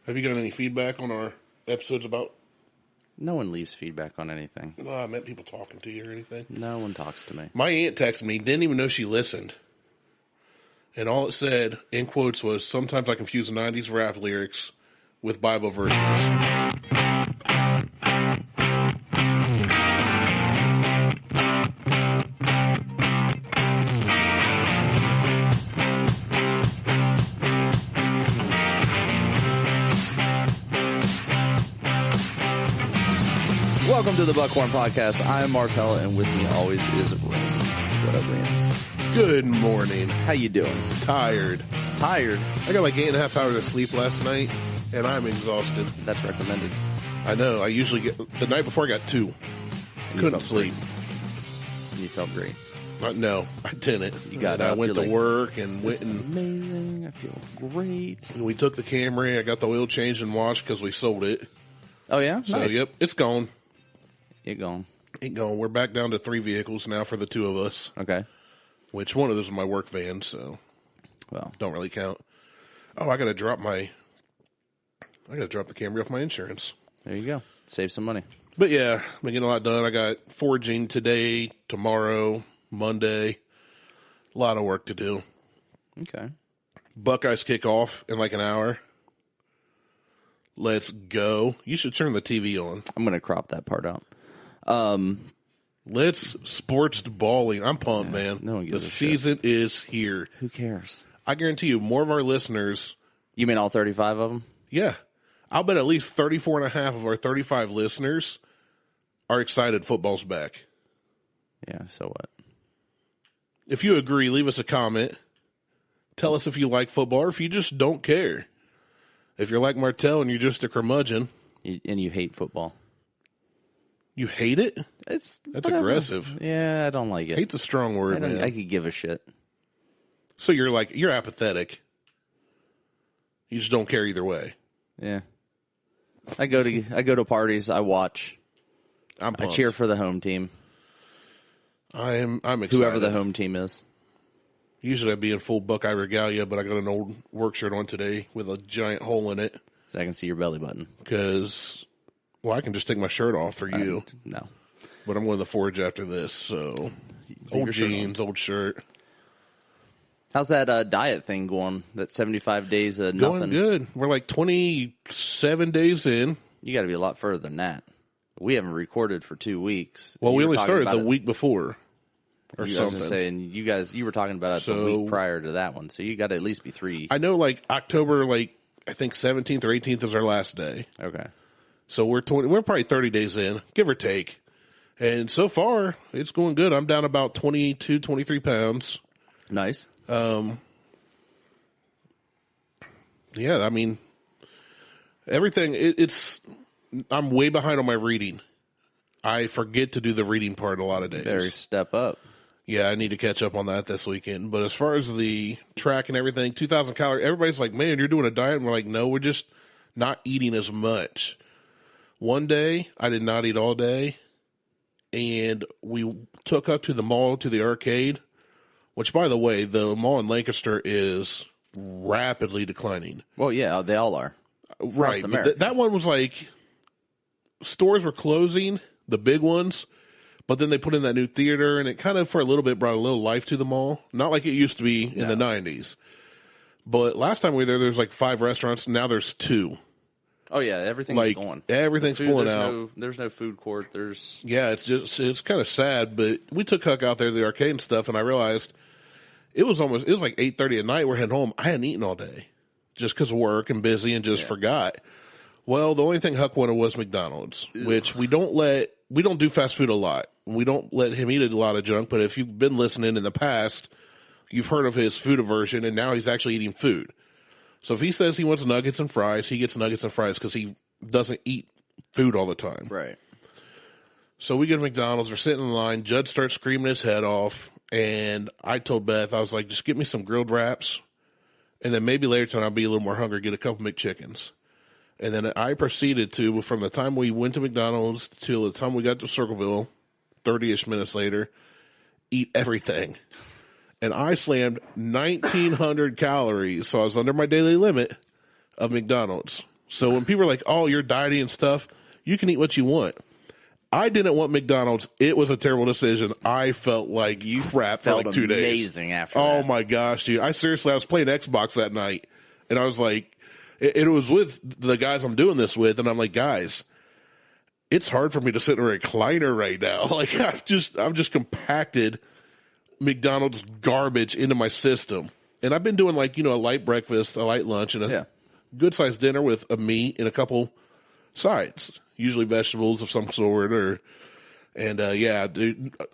Have you got any feedback on our episodes about? No one leaves feedback on anything. No, I meant people talking to you or anything. No one talks to me. My aunt texted me, didn't even know she listened. And all it said, in quotes, was, sometimes I confuse 90s rap lyrics with Bible verses. Welcome to the Buckhorn Podcast. I'm Martelle, and with me always is Randy. What up, Randy? Good morning. How you doing? Tired. Tired? I got like 8.5 hours of sleep last night, and I'm exhausted. That's recommended. I know. I usually get, the night before I got 2. Couldn't sleep. And you felt great. No, I didn't. You got I up, went to like, work and went This is amazing. I feel great. and we took the Camry. I got the oil changed and washed because we sold it. Oh, yeah? So, Nice. yep, it's gone. It gone. Ain't gone. We're back down to 3 vehicles now for the 2 of us, Okay. which one of those is my work van, so Well, don't really count. Oh, I got to drop the Camry off my insurance. there you go. Save some money. But yeah, been getting a lot done. I got foraging today, tomorrow, Monday. A lot of work to do. Okay. Buckeyes kick off in like an hour. Let's go. You should turn the TV on. I'm going to crop that part out. Let's sports balling. I'm pumped, man. no one gives the a shit. season is here. Who cares? I guarantee you, more of our listeners. You mean all 35 of them? Yeah. I'll bet at least 34.5 of our 35 listeners are excited football's back. Yeah, so what? If you agree, leave us a comment. Tell us if you like football or if you just don't care. If you're like Martelle and you're just a curmudgeon. And you hate football. You hate it? That's whatever. Aggressive. Yeah, I don't like it. Hate's a strong word, man. I could give a shit. So you're apathetic. You just don't care either way. Yeah. I go to parties, I watch. I'm pumped. I cheer for the home team. I'm excited. Whoever the home team is. Usually I'd be in full Buckeye regalia, but I got an old work shirt on today with a giant hole in it. So I can see your belly button. Because, well, I can just take my shirt off for you. No. But I'm going to forge after this, so old jeans, old shirt. How's that diet thing going? That 75 days of nothing? Going good. We're like 27 days in. You got to be a lot further than that. We haven't recorded for 2 weeks. Well, we only started the week before or something. I was going to say, and you were talking about it the week prior to that one, so you got to at least be 3. I know, like, October, like, I think 17th or 18th is our last day. Okay. So we're probably 30 days in, give or take. And so far, it's going good. I'm down about 22, 23 pounds. Nice. Yeah, I mean, everything, I'm way behind on my reading. I forget to do the reading part a lot of days. Better step up. Yeah, I need to catch up on that this weekend. But as far as the track and everything, 2,000 calories, everybody's like, man, you're doing a diet. And we're like, no, we're just not eating as much. One day, I did not eat all day. And we took up to the mall, to the arcade, which, by the way, the mall in Lancaster is rapidly declining. Well, yeah, they all are. Right. But that one was like, stores were closing, the big ones. But then they put in that new theater, and it kind of, for a little bit, brought a little life to the mall. Not like it used to be in the 90s. But last time we were there was like 5 restaurants. Now there's 2. Oh, yeah, everything's going. Everything's pulling out. There's no food court. Yeah, it's kind of sad. But we took Huck out there to the arcade and stuff, and I realized it was like 8:30 at night. We're heading home. I hadn't eaten all day just because of work and busy and just forgot. Well, the only thing Huck wanted was McDonald's, which we don't do fast food a lot. We don't let him eat a lot of junk, but if you've been listening in the past, you've heard of his food aversion, and now he's actually eating food. So if he says he wants nuggets and fries, he gets nuggets and fries because he doesn't eat food all the time. Right. So we go to McDonald's, we're sitting in line, Judd starts screaming his head off, and I told Beth, I was like, just get me some grilled wraps, and then maybe later tonight I'll be a little more hungry, get a couple McChickens. And then I proceeded to, from the time we went to McDonald's till the time we got to Circleville, 30-ish minutes later, eat everything. And I slammed 1,900 calories, so I was under my daily limit of McDonald's. So when people are like, "Oh, you're dieting and stuff," you can eat what you want. I didn't want McDonald's. It was a terrible decision. I felt like crap for like 2 days. Amazing after Oh that. my gosh, dude! I was playing Xbox that night, and I was like, it was with the guys I'm doing this with, and I'm like, guys, it's hard for me to sit in a recliner right now. Like I've just compacted McDonald's garbage into my system, and I've been doing like a light breakfast, a light lunch, and a good sized dinner with a meat and a couple sides. Usually vegetables of some sort, dude,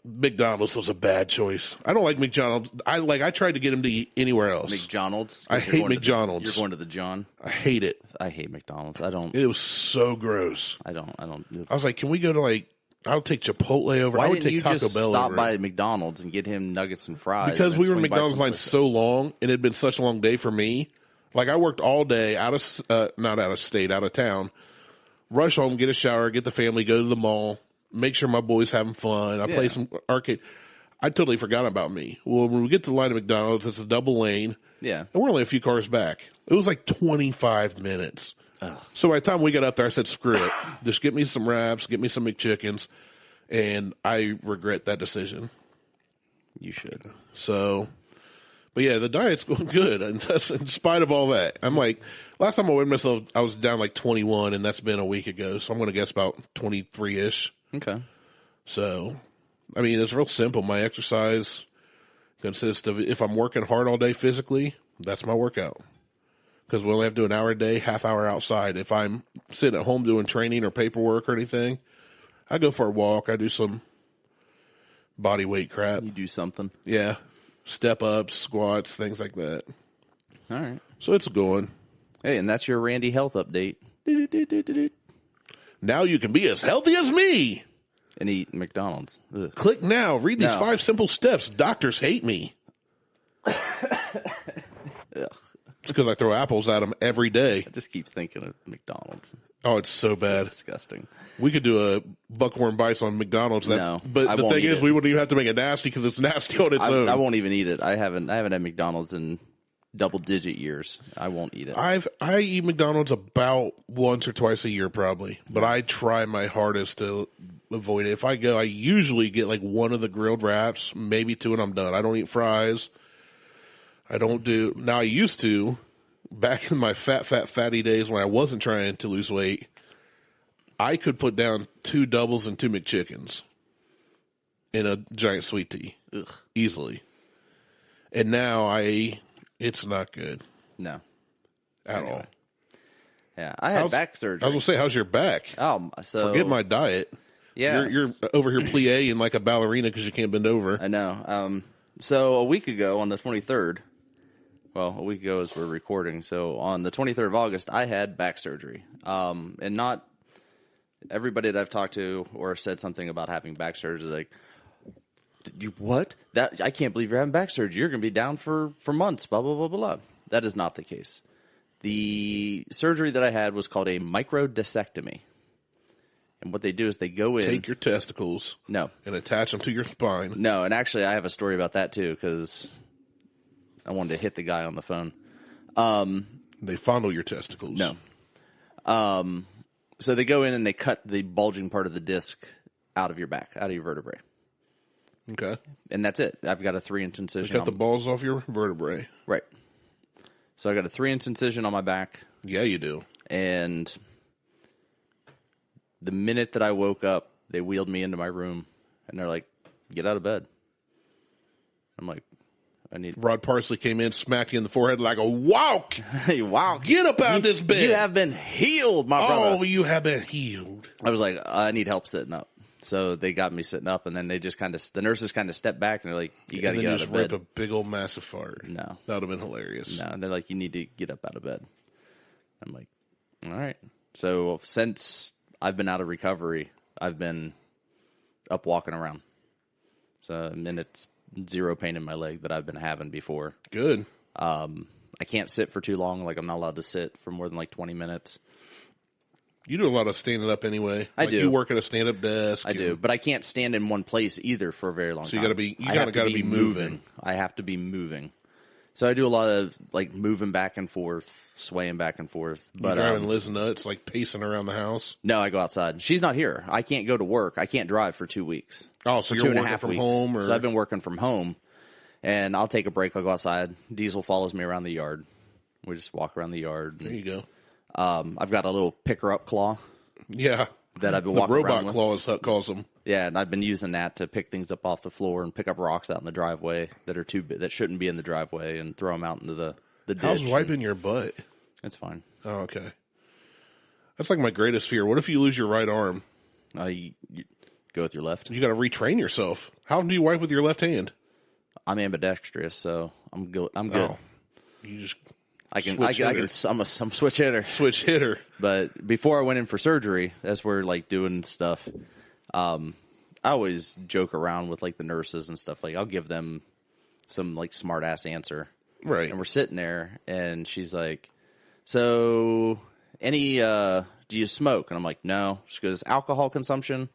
McDonald's was a bad choice. I don't like McDonald's. I tried to get him to eat anywhere else. McDonald's? I hate McDonald's. You're going to the John? I hate it. I hate McDonald's. I don't. It was so gross. I don't. I was like, can we go to I'll take Chipotle over. Why I would didn't take Taco you just Bell stop over. by McDonald's and get him nuggets and fries? Because we were in McDonald's line so long, and it had been such a long day for me. Like I worked all day not out of state, out of town. Rush home, get a shower, get the family, go to the mall, make sure my boy's having fun. I play some arcade. I totally forgot about me. Well, when we get to the line of McDonald's, it's a double lane. Yeah. And we're only a few cars back. It was like 25 minutes. So by the time we got up there, I said, screw it. Just get me some wraps, get me some McChickens. And I regret that decision. You should. So, but yeah, the diet's going good. And that's in spite of all that. I'm like, last time I weighed myself, I was down like 21, and that's been a week ago. So I'm going to guess about 23-ish. Okay. So, I mean, it's real simple. My exercise consists of, if I'm working hard all day physically, that's my workout. Because we only have to do an hour a day, half hour outside. If I'm sitting at home doing training or paperwork or anything, I go for a walk. I do some body weight crap. You do something. Yeah. Step ups, squats, things like that. All right. So it's going. Hey, and that's your Randy health update. Now you can be as healthy as me. And eat McDonald's. Ugh. Click now. Read these 5 simple steps. Doctors hate me. It's because I throw apples at them every day. I just keep thinking of McDonald's. Oh, it's so bad. Disgusting. We could do a Buckhorn bites on McDonald's. No, but I the won't thing eat is, it. we wouldn't even have to make it nasty because it's nasty on its own. I won't even eat it. I haven't had McDonald's in double-digit years. I won't eat it. I eat McDonald's about once or twice a year probably, but I try my hardest to avoid it. If I go, I usually get like one of the grilled wraps, maybe 2, and I'm done. I don't eat fries. Now I used to, back in my fatty days when I wasn't trying to lose weight, I could put down 2 doubles and 2 McChickens in a giant sweet tea. Ugh. Easily. And now it's not good. No. At all. Yeah, I had back surgery. I was going to say, how's your back? So Forget my diet. Yeah. You're over here plie like a ballerina because you can't bend over. I know. So a week ago on the 23rd, well, a week ago as we're recording, so on the 23rd of August, I had back surgery. And not everybody that I've talked to or said something about having back surgery, like, you what? That I can't believe you're having back surgery. You're going to be down for months, blah, blah, blah, blah, blah. That is not the case. The surgery that I had was called a microdiscectomy. And what they do is they go in. Take your testicles. No. And attach them to your spine. No, and actually I have a story about that too because I wanted to hit the guy on the phone. They fondle your testicles. No. So they go in and they cut the bulging part of the disc out of your back, out of your vertebrae. Okay. And that's it. I've got a 3-inch incision. Just cut the balls off your vertebrae. Right. So I got a 3-inch incision on my back. Yeah, you do. And the minute that I woke up, they wheeled me into my room and they're like, get out of bed. I'm like, Rod Parsley came in, smacked you in the forehead like a whack. Hey, wow. Get up out of this bed. You have been healed, my brother. Oh, you have been healed. I was like, I need help sitting up. So they got me sitting up, and then they just the nurses kind of stepped back, and they're like, you got to get out of bed. Rip a big old massive fart. No. That would have been hilarious. No, and they're like, you need to get up out of bed. I'm like, all right. So since I've been out of recovery, I've been up walking around. So, and it's zero pain in my leg that I've been having before. Good. I can't sit for too long. Like, I'm not allowed to sit for more than like 20 minutes. You do a lot of standing up anyway. I do. You work at a stand-up desk. I do, but I can't stand in one place either for a very long time. So you got to be moving. I have to be moving. So I do a lot of like moving back and forth, swaying back and forth. But you driving Liz nuts, like pacing around the house? No, I go outside. She's not here. I can't go to work. I can't drive for 2 weeks. Oh, so you're working from home? Or... So I've been working from home, and I'll take a break. I'll go outside. Diesel follows me around the yard. We just walk around the yard. There you go. I've got a little picker-up claw. Yeah. That I've been walking around with. Robot claw, as Huck calls them. Yeah, and I've been using that to pick things up off the floor and pick up rocks out in the driveway that shouldn't be in the driveway and throw them out into the ditch. How's wiping your butt? It's fine. Oh, okay. That's like my greatest fear. What if you lose your right arm? You go with your left. You got to retrain yourself. How do you wipe with your left hand? I'm ambidextrous, so I'm good. Oh, you just I'm a switch hitter. Switch hitter. But before I went in for surgery, as we're like doing stuff, I always joke around with like the nurses and stuff. Like I'll give them some like smart ass answer. Right. And we're sitting there and she's like, so do you smoke? And I'm like, no. She goes, alcohol consumption?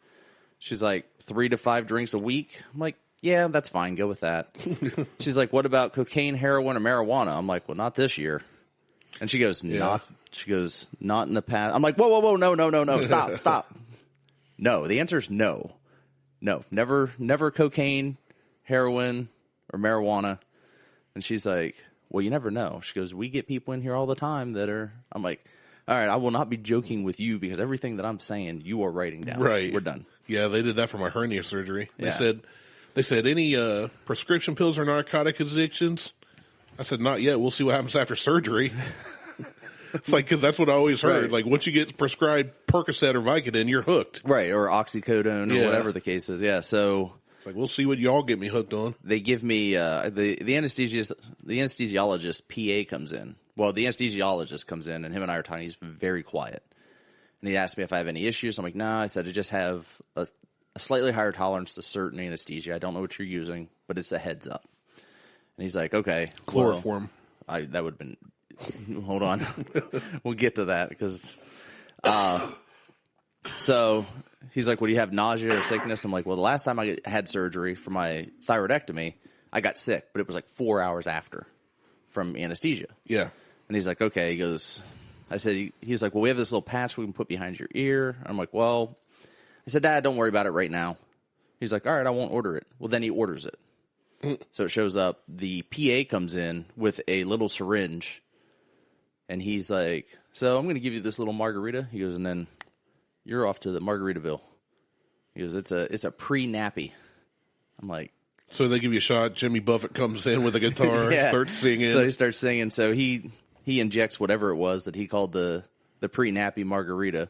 She's like 3 to 5 drinks a week. I'm like, yeah, that's fine. Go with that. She's like, what about cocaine, heroin, or marijuana? I'm like, well, not this year. And she goes, not in the past. I'm like, whoa, no, stop. No, the answer is no. No, never cocaine, heroin, or marijuana. And she's like, well, you never know. She goes, we get people in here all the time that are, I'm like, all right, I will not be joking with you because everything that I'm saying, you are writing down. Right. We're done. Yeah, they did that for my hernia surgery. Yeah. They said any prescription pills or narcotic addictions? I said, not yet. We'll see what happens after surgery. It's like, because that's what I always heard. Right. Like, once you get prescribed Percocet or Vicodin, you're hooked. Right, or oxycodone or whatever the case is. Yeah, so... It's like, we'll see what y'all get me hooked on. They give me, the anesthesiologist PA comes in. Well, the anesthesiologist comes in, and him and I are talking. He's very quiet. And he asked me if I have any issues. I'm like, nah. I said, I just have a slightly higher tolerance to certain anesthesia. I don't know what you're using, but it's a heads up. And he's like, okay. Chloroform. Well, that would have been... Hold on. We'll get to that, because... So... He's like, well, do you have nausea or sickness? I'm like, well, the last time I had surgery for my thyroidectomy, I got sick, but it was like 4 hours after from anesthesia. Yeah. And he's like, okay. He goes, he's like, well, we have this little patch we can put behind your ear. I'm like, well, I said, Dad, don't worry about it right now. He's like, all right, I won't order it. Well, then he orders it. So it shows up. The PA comes in with a little syringe, and he's like, so I'm going to give you this little margarita. He goes, and then you're off to the Margaritaville. He goes, it's a pre-nappy. I'm like... So they give you a shot. Jimmy Buffett comes in with a guitar, starts singing. So he starts singing. So he injects whatever it was that he called the pre-nappy margarita.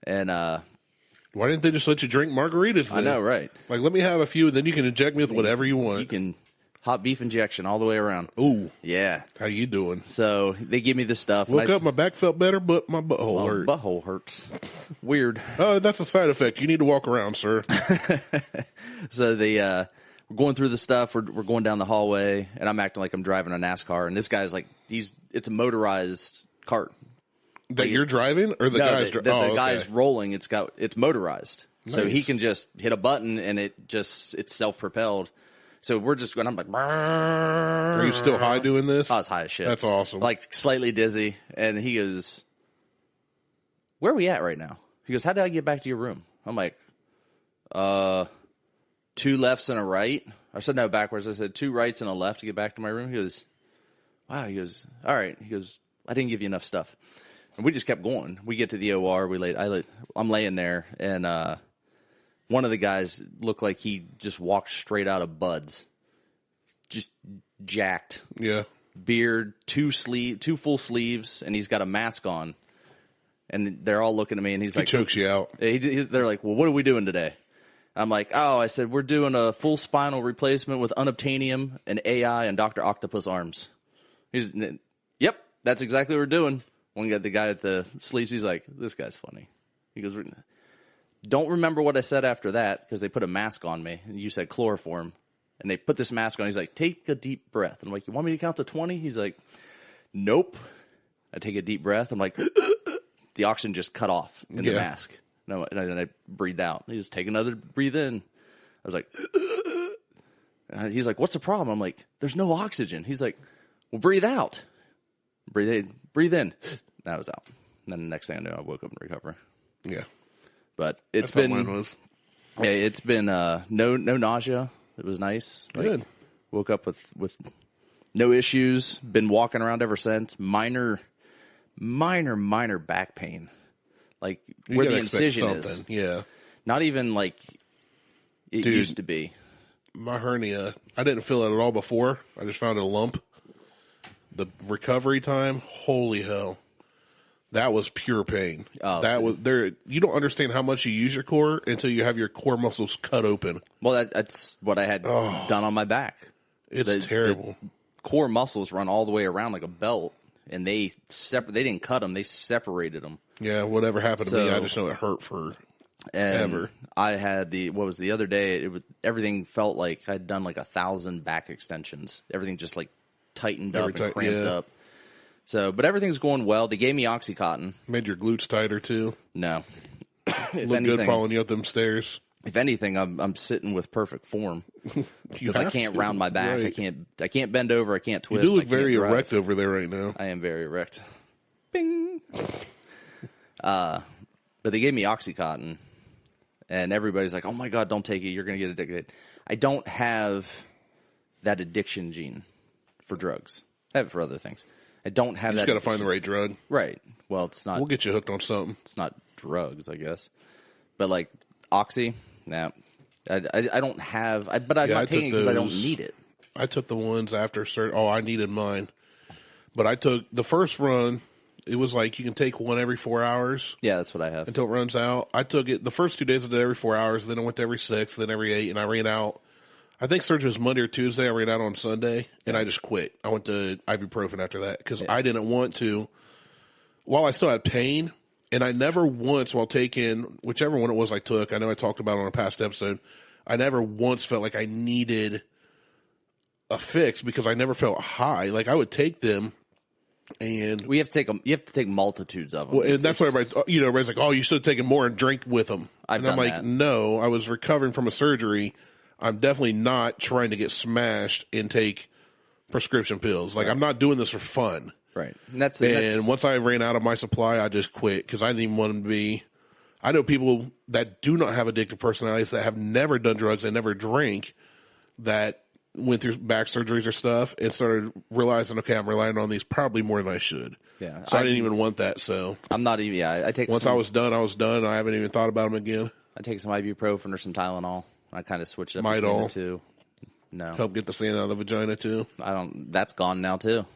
And why didn't they just let you drink margaritas then? I know, right? Like, let me have a few, and then you can inject me with whatever you want. You can hot beef injection all the way around. Ooh. Yeah. How you doing? So they give me this stuff. Woke up, my back felt better, but my butthole hurt. Butthole hurts. Weird. That's a side effect. You need to walk around, sir. So we're going through the stuff. We're going down the hallway, and I'm acting like I'm driving a NASCAR. And this guy's like, it's a motorized cart. That you're driving, or the guy's driving? The guy's rolling. It's motorized, nice. So he can just hit a button, and it's self-propelled. So we're just going. I'm like, are you still high doing this? I was high as shit. That's awesome. Like slightly dizzy, and he goes, "Where are we at right now?" He goes, "How did I get back to your room?" I'm like, 2 lefts and a right. I said no, backwards. I said 2 rights and a left to get back to my room. He goes, wow. He goes, all right. He goes, I didn't give you enough stuff. And we just kept going. We get to the OR. I'm laying there, and one of the guys looked like he just walked straight out of Bud's. Just jacked. Yeah. Beard, 2 full sleeves, and he's got a mask on. And they're all looking at me, and he's like... He chokes you out. They're like, well, what are we doing today? I'm like, I said, we're doing a full spinal replacement with unobtainium and AI and Dr. Octopus arms. Yep, that's exactly what we're doing. One guy, the guy at the sleeves, he's like, this guy's funny. He goes, don't remember what I said after that, because they put a mask on me, and you said chloroform. And they put this mask on. He's like, take a deep breath. I'm like, you want me to count to 20? He's like, nope. I take a deep breath. I'm like, the oxygen just cut off in the mask. No, and I breathed out. He just take another breathe in. I was like, he's like, what's the problem? I'm like, there's no oxygen. He's like, Well, breathe out. Breathe in. That was out. And then the next thing I knew, I woke up in recovery. Yeah. But it's That's been, how mine was. yeah, it's been no nausea. It was nice. Good. Woke up with no issues. Been walking around ever since. Minor back pain, like You where gotta the expect incision is. something. Yeah. Not even like it Dude. used to be. My hernia, I didn't feel it at all before. I just found a lump. The recovery time, holy hell. That was pure pain. Oh, that so- was there. You don't understand how much you use your core until you have your core muscles cut open. Well, that's what I had done on my back. It's terrible. The core muscles run all the way around like a belt, and they didn't cut them; they separated them. Yeah, whatever happened to me, I just know it hurt for And ever. I had the other day? Everything felt like I'd done like 1,000 back extensions. Everything just like tightened up and cramped up. So, but everything's going well. They gave me OxyContin. Made your glutes tighter too. No, Look good following you up them stairs. If anything, I'm sitting with perfect form because I can't round my back. Right. I can't bend over. I can't twist. You do look I can't very drive. erect over there right now. I am very erect. Bing. But they gave me OxyContin, and everybody's like, "Oh my God, don't take it. You're going to get addicted." I don't have that addiction gene for drugs. I have it for other things. I don't have You that. just got to find the right drug. Right. Well, it's not. We'll get you hooked on something. It's not drugs, I guess. But like Oxy, nah. I don't have. But I'm not taking it because I don't need it. I took the ones after I needed mine. But I took the first run. It was like you can take one every 4 hours. Yeah, that's what I have. Until it runs out. I took it the first 2 days I did every 4 hours. Then I went to every 6, then every 8, and I ran out. I think surgery was Monday or Tuesday. I ran out on Sunday, and I just quit. I went to ibuprofen after that because I didn't want to. While I still had pain, and I never once, while taking whichever one it was I took, I know I talked about it on a past episode, I never once felt like I needed a fix because I never felt high. Like I would take them, and We have to take them. You have to take multitudes of them. well, and that's what everybody's like, oh, you should have taken more and drink with them. I've And I'm done like, that. no, I was recovering from a surgery. I'm definitely not trying to get smashed and take prescription pills. Like I'm not doing this for fun. Right. And once I ran out of my supply, I just quit because I didn't even want to be. I know people that do not have addictive personalities that have never done drugs and never drank that went through back surgeries or stuff and started realizing, okay, I'm relying on these probably more than I should. Yeah. So I didn't even want that. So I'm not even. Yeah, I take. once I was done, I was done. I haven't even thought about them again. I take some ibuprofen or some Tylenol. I kind of switch it up Midol. between the two. No, Help get the sand out of the vagina too. I don't. That's gone now too.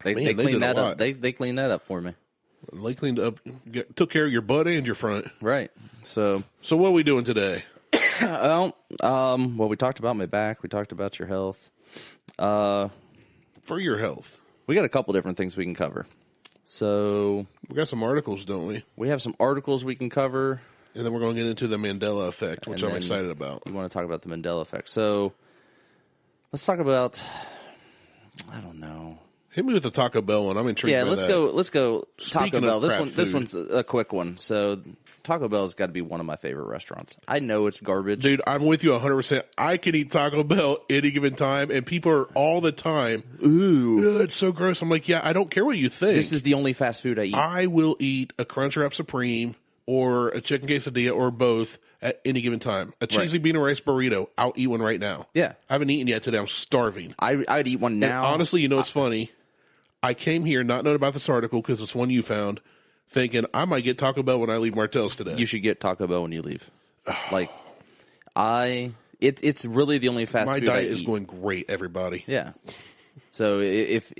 They Man, they clean did a that up. lot. They clean that up for me. They cleaned up, took care of your butt and your front. Right. So, So what are we doing today? well, we talked about my back. We talked about your health. For your health. We got a couple different things we can cover. So We got some articles, don't we? we have some articles we can cover. And then we're going to get into the Mandela Effect, which And I'm then excited about. You want to talk about the Mandela Effect. So let's talk about, I don't know. Hit me with the Taco Bell one. I'm intrigued by that. Let's go Taco Speaking Bell. of This crap food. one's a quick one. So Taco Bell's got to be one of my favorite restaurants. I know it's garbage. Dude, I'm with you 100%. I can eat Taco Bell any given time, and people are all the time, ooh, it's so gross. I'm like, yeah, I don't care what you think. This is the only fast food I eat. I will eat a Crunchwrap Supreme or a chicken quesadilla or both at any given time. A cheesy bean and rice burrito, I'll eat one right now. Yeah. I haven't eaten yet today. I'm starving. I'd eat one now. And honestly, you know what's funny? I came here not knowing about this article because it's one you found, thinking I might get Taco Bell when I leave Martelle's today. You should get Taco Bell when you leave. It's really the only fast My food I diet eat. is going great, everybody. Yeah. So if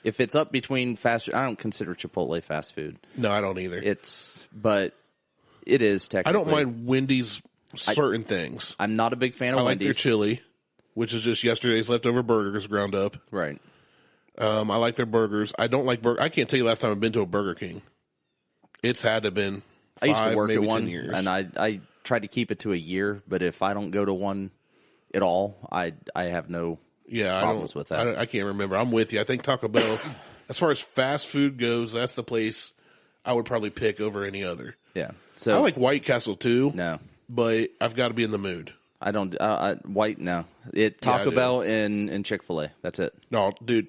it's up between fast food, I don't consider Chipotle fast food. No, I don't either. But it is technically. I don't mind Wendy's certain things. I'm not a big fan of I like Wendy's. their chili, which is just yesterday's leftover burgers ground up. Right. I like their burgers. I don't like burger. I can't tell you last time I've been to a Burger King. It's had to have been 5, I used to work maybe at 10 one, years. and I tried to keep it to a year. But if I don't go to one at all, I have no problems with that. I can't remember. I'm with you. I think Taco Bell, as far as fast food goes, that's the place I would probably pick over any other. Yeah. So I like White Castle too. No, but I've got to be in the mood. I don't. White no. I Taco do. Bell and Chick-fil-A. That's it. No, dude,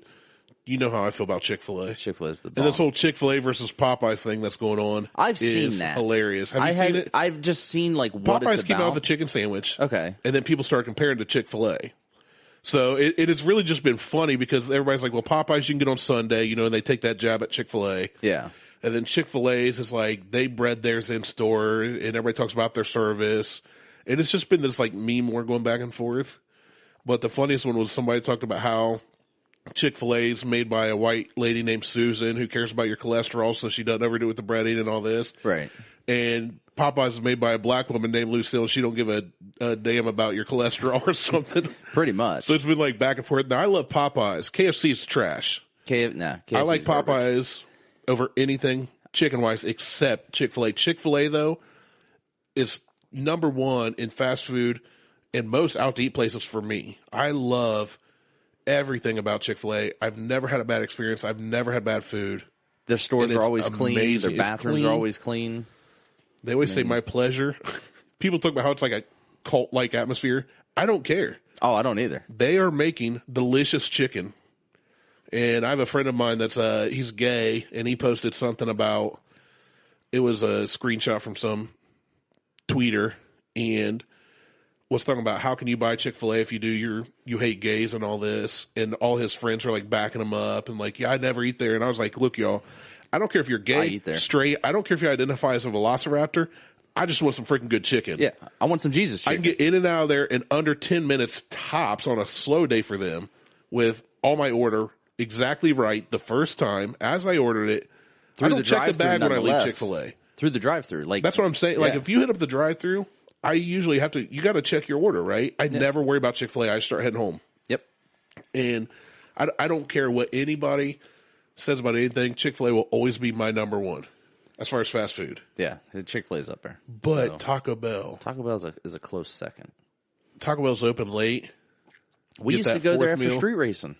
you know how I feel about Chick-fil-A. Chick-fil-A is the bomb. And this whole Chick-fil-A versus Popeyes thing that's going on. I've seen is that. Hilarious. Have you seen it? I've just seen like what Popeyes it's came out about. with a chicken sandwich. Okay. And then people started comparing to Chick-fil-A. So it has really just been funny because everybody's like, well, Popeyes you can get on Sunday, you know, and they take that jab at Chick-fil-A. Yeah. And then Chick-fil-A's is like, they bred theirs in store, and everybody talks about their service. And it's just been this like meme war going back and forth. But the funniest one was somebody talked about how Chick-fil-A's made by a white lady named Susan who cares about your cholesterol, so she doesn't ever do it with the breading and all this. Right. And Popeyes is made by a black woman named Lucille. She don't give a damn about your cholesterol or something. Pretty much. So it's been like back and forth. Now I love Popeyes. KFC is trash. KFC I like is garbage. Popeyes over anything chicken-wise except Chick-fil-A. Chick-fil-A, though, is number one in fast food and most out-to-eat places for me. I love everything about Chick-fil-A. I've never had a bad experience. I've never had bad food. Their stores And are it's always clean. amazing. Their It's bathrooms clean. are always clean. They always say my pleasure. People talk about how it's like a cult-like atmosphere. I don't care. Oh, I don't either. They are making delicious chicken. And I have a friend of mine that's he's gay, and he posted something about, it was a screenshot from some tweeter, and was talking about how can you buy Chick-fil-A if you hate gays and all this, and all his friends are like backing him up and like, yeah, I never eat there. And I was like, look, y'all, I don't care if you're I gay, eat there. straight, I don't care if you identify as a velociraptor, I just want some freaking good chicken. Yeah, I want some Jesus I chicken. can get in and out of there in under 10 minutes tops on a slow day for them with all my order exactly right the first time as I ordered it. Through I don't the check the drive-thru bag when I leave nonetheless. Chick-fil-A. Through the drive-through. Like, That's what I'm saying. Like, yeah. if you hit up the drive-thru, I usually have to, you got to check your order, right? I never worry about Chick-fil-A. I start heading home. Yep. And I don't care what anybody says about anything. Chick-fil-A will always be my number one as far as fast food. Yeah, Chick-fil-A's up there. But So, Taco Bell. Taco Bell is a close second. Taco Bell's open late. We Get used to that go there fourth after meal. street racing.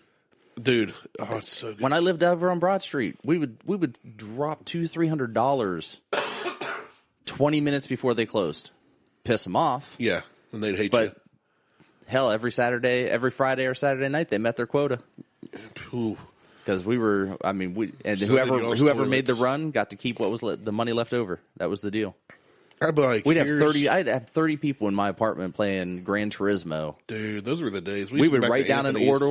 Dude, oh, it's so good. When I lived over on Broad Street, we would drop $200-300 20 minutes before they closed. Piss them off. Yeah, and they'd hate But hell, every Friday or Saturday night, they met their quota. you. Ooh. Because whoever So then you lost whoever made the toilets. run got to keep what was the money left over. That was the deal. I'd be like, We'd have here's- 30. I'd have 30 people in my apartment playing Gran Turismo. Dude, those were the days. We used to would go back write to down Anthony's.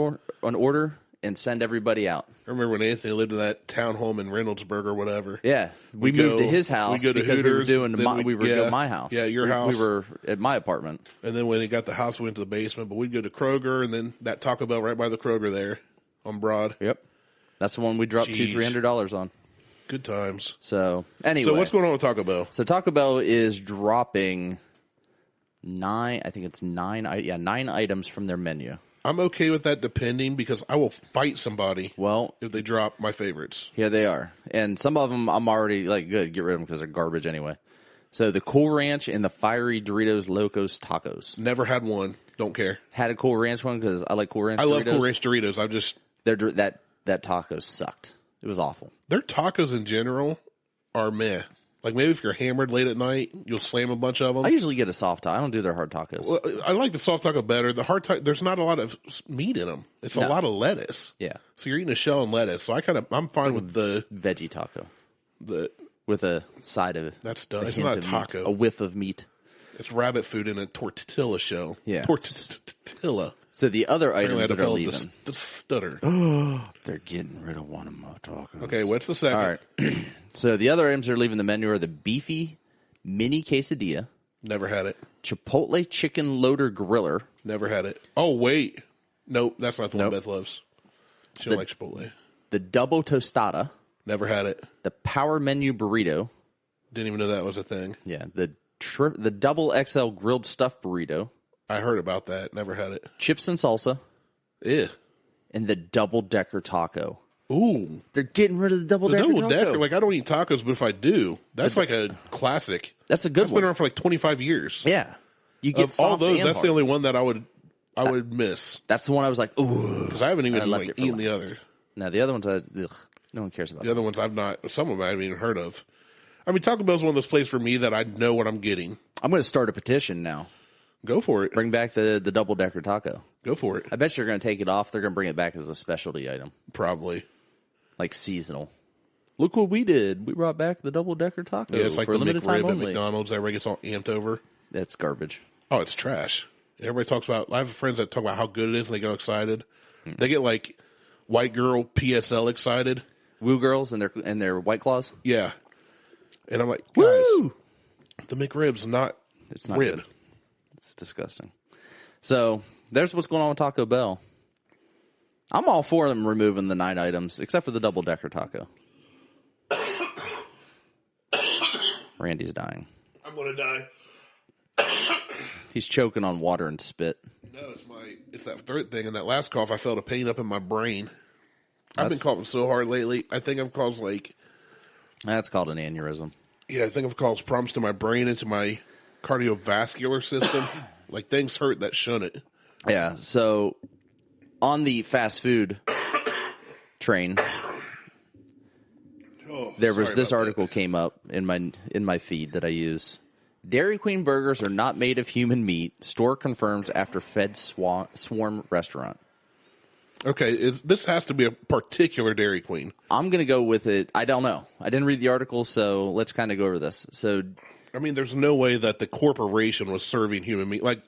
an order and send everybody out. I remember when Anthony lived in that townhome in Reynoldsburg or whatever. Yeah, we We'd moved go- to his house we'd go to because we were Hooters, doing then we were yeah, doing my house. Yeah, your we, house. We were at my apartment. And then when he got the house, we went to the basement. But we'd go to Kroger, and then that Taco Bell right by the Kroger there on Broad. Yep, that's the one we dropped Jeez. $200-300 on. Good times. So anyway, So what's going on with Taco Bell? So Taco Bell is dropping 9 items from their menu. I'm okay with that depending because I will fight somebody Well, if they drop my favorites. here they are. And some of them I'm already like, good, get rid of them because they're garbage anyway. So the Cool Ranch and the Fiery Doritos Locos Tacos. Never had one. Don't care. Had a Cool Ranch one because I like Cool Ranch I Doritos. love Cool Ranch Doritos. I'm just That taco sucked. It was awful. their tacos in general are meh. Like maybe if you're hammered late at night, you'll slam a bunch of them. I usually get a soft taco. I don't do their hard tacos. Well, I like the soft taco better. The hard taco, there's not a lot of meat in them. It's a No. lot of lettuce. Yeah. So you're eating a shell and lettuce. So I'm fine with the Veggie taco with a side of That's done. a It's hint not a of meat, taco. a whiff of meat. it's rabbit food in a tortilla shell. Yeah. Tortilla. So the other Apparently I items had that to are fill leaving, the stutter. they're getting rid of one of my tacos. Okay, what's the second? All right. So the other items that are leaving the menu are the beefy mini quesadilla, Never had it. Chipotle chicken loader griller, Never had it. Oh wait, nope, that's not the one Nope. Beth loves. She don't like Chipotle. the double tostada, Never had it. the power menu burrito, Didn't even know that was a thing. yeah, the double XL grilled stuffed burrito, I heard about that. Never had it. chips and salsa, Ew. and the double decker taco. Ooh. They're getting rid of the double The decker double taco. decker. Like I don't eat tacos, but if I do, that's like a classic. That's a good That's one. been around for like 25 years. Yeah, you get Of all soft those, and that's hard. the only one that I would miss That's the one I was like, ooh. because I haven't And I even left like it for eaten the last. other. No, the other ones, no one cares about. The other ones I've not. Some of them I haven't even heard of. I mean, Taco Bell's one of those places for me that I know what I'm getting. I'm going to start a petition now. Go for it. Bring back the double-decker taco. Go for it. I bet you're going to take it off. They're going to bring it back as a specialty item. Probably. Like seasonal. Look what we did. We brought back the double-decker taco. Yeah, it's like for the limited time McRib at only. McDonald's. Everybody gets all amped over. That's garbage. Oh, it's trash. Everybody talks about, I have friends that talk about how good it is and they get excited. They get like white girl PSL excited. Woo girls and their White Claws? Yeah. And I'm like, guys, Woo! the McRib's not It's not rib. good. It's disgusting. So, there's what's going on with Taco Bell. I'm all for them removing the 9 items, except for the double-decker taco. Randy's dying. I'm going to die. He's choking on water and spit. No, it's that throat thing. And that last cough, I felt a pain up in my brain. I've been coughing so hard lately. I think I've caused That's called an aneurysm. Yeah, I think I've caused problems to my brain and to my cardiovascular system. Like, things hurt that shouldn't. Yeah, so on the fast food train, there was this article came up in my feed that I use. Dairy Queen burgers are not made of human meat. Store confirms after Fed swarm restaurant. Okay, this has to be a particular Dairy Queen. I'm going to go with it. I don't know. I didn't read the article, so let's kind of go over this. So, I mean, there's no way that the corporation was serving human meat. Like,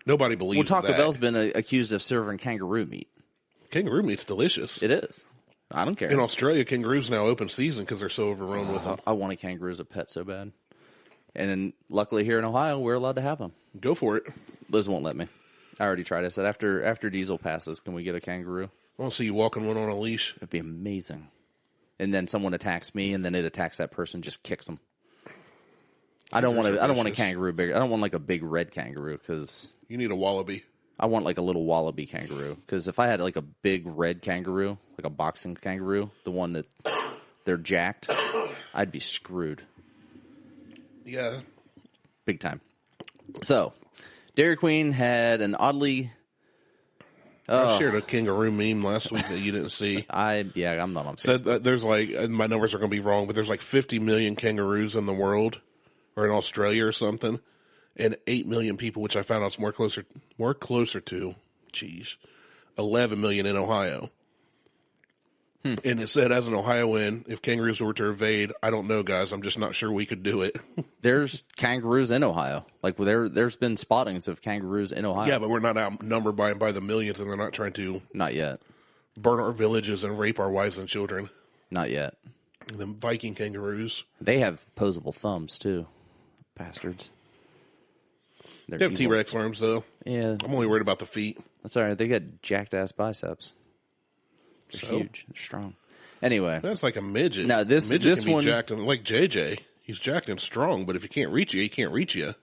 nobody believes Taco that. Bell's been accused of serving kangaroo meat. Kangaroo meat's delicious. It is. I don't care. In Australia, kangaroos now open season because they're so overrun with them. I want a kangaroo as a pet so bad. And then, luckily here in Ohio, we're allowed to have them. Go for it. Liz won't let me. I already tried. I said, after diesel passes, can we get a kangaroo? I want to see you walking one on a leash. It'd be amazing. And then someone attacks me, and then it attacks that person, just kicks them. I don't want a kangaroo big. I don't want like a big red kangaroo because You need a wallaby. I want like a little wallaby kangaroo. Because if I had like a big red kangaroo, like a boxing kangaroo, the one that they're jacked, I'd be screwed. Yeah. Big time. So, Dairy Queen had an oddly... I shared a kangaroo meme last week that you didn't see. I'm not on Facebook. Said that there's like, and my numbers are going to be wrong, but there's like 50 million kangaroos in the world, or in Australia or something, and 8 million people, which I found out is more closer to, 11 million in Ohio. And it said, as an Ohioan, if kangaroos were to invade, I don't know, guys. I'm just not sure we could do it. There's kangaroos in Ohio. Like there's been spottings of kangaroos in Ohio. Yeah, but we're not outnumbered by the millions, and they're not trying to Not yet. burn our villages and rape our wives and children. Not yet. And them Viking kangaroos. They have opposable thumbs too. Bastards. They're They have evil. T-Rex arms, though. Yeah, I'm only worried about the feet. that's all right. They got jacked ass biceps. They're So? huge. They're strong. Anyway, That's like a midget. No, this midget can be one- jacked and like JJ. He's jacked and strong, but if he can't reach you, he can't reach you.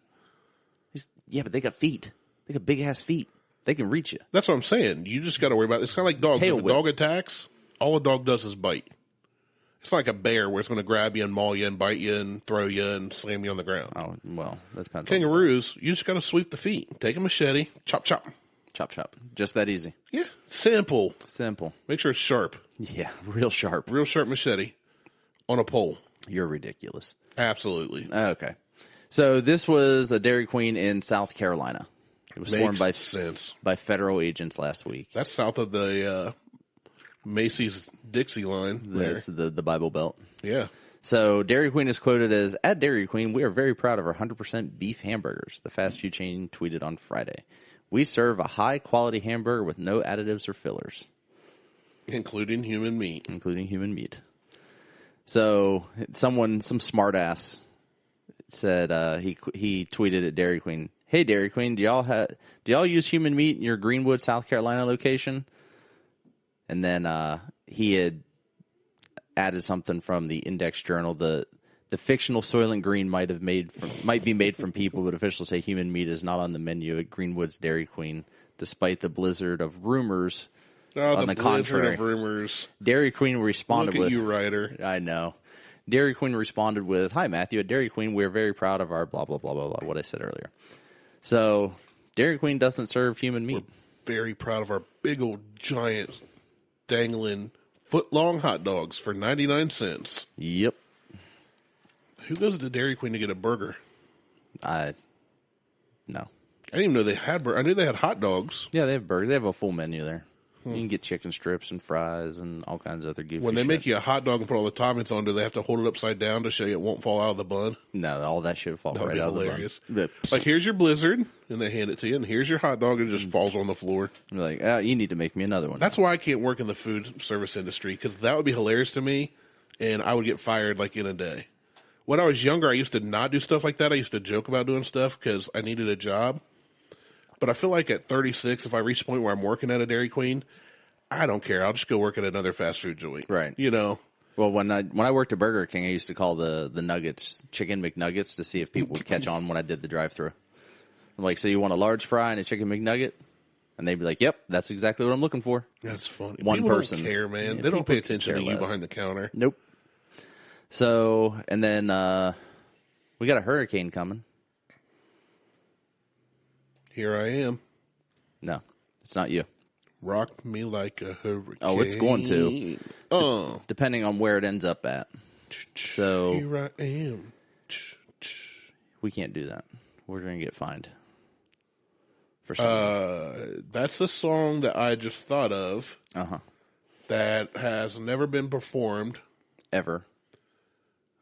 but they got feet. They got big ass feet. They can reach you. That's what I'm saying. You just got to worry about it. It's kind of like dogs. Tail If a whip. dog attacks, all a dog does is bite. It's not like a bear where it's going to grab you and maul you and bite you and throw you and slam you on the ground. Oh well, that depends. Kangaroos, you just got to sweep the feet. Take a machete, chop, chop. Chop chop. Just that easy. Yeah, simple. Simple. Make sure it's sharp. Yeah, real sharp. Real sharp machete on a pole. You're ridiculous. Absolutely. Okay. So this was a Dairy Queen in South Carolina. It was swarmed Makes sense. by federal agents last week. That's south of the Macy's Dixie line. There. That's the Bible Belt. Yeah. So Dairy Queen is quoted as, "At Dairy Queen, we are very proud of our 100% beef hamburgers," the fast food chain tweeted on Friday. "We serve a high-quality hamburger with no additives or fillers." Including human meat. Including human meat. So some smartass said he tweeted at Dairy Queen, "Hey Dairy Queen, do y'all use human meat in your Greenwood, South Carolina location?" And then he had added something from the Index Journal. The fictional Soylent Green might be made from people, but officials say human meat is not on the menu at Greenwood's Dairy Queen, despite the blizzard of rumors. Oh, On the contrary. of rumors. Dairy Queen responded Look at with, you, Ryder. I know. Dairy Queen responded with, "Hi, Matthew. At Dairy Queen, we're very proud of our blah, blah, blah, blah, blah," what I said earlier. So, Dairy Queen doesn't serve human meat. Very proud of our big old giant dangling foot-long hot dogs for 99 cents. Yep. Who goes to Dairy Queen to get a burger? No. I didn't even know they had I knew they had hot dogs. Yeah, they have burgers. They have a full menu there. You can get chicken strips and fries and all kinds of other goofy When they shit. make you a hot dog and put all the toppings on, do they have to hold it upside down to show you it won't fall out of the bun? No, all that shit fall right out hilarious. of the bun. Like, here's your Blizzard, and they hand it to you, and here's your hot dog, and it just falls on the floor. You're like, you need to make me another one. That's why I can't work in the food service industry, because that would be hilarious to me, and I would get fired, like, in a day. When I was younger, I used to not do stuff like that. I used to joke about doing stuff because I needed a job. But I feel like at 36, if I reach a point where I'm working at a Dairy Queen, I don't care. I'll just go work at another fast food joint. Right. You know? Well, when I worked at Burger King, I used to call the nuggets Chicken McNuggets to see if people would catch on when I did the drive-thru. I'm like, so you want a large fry and a Chicken McNugget? And they'd be like, yep, that's exactly what I'm looking for. That's funny. One people person. Don't care, man. Yeah, they don't pay people attention care to you less. behind the counter. Nope. So, and then we got a hurricane coming. Here I am. No, it's not you. Rock me like a hurricane. Oh, it's going to. Depending on where it ends up at. So here I am. We can't do that. We're going to get fined. For something. That's a song that I just thought of. That has never been performed. Ever.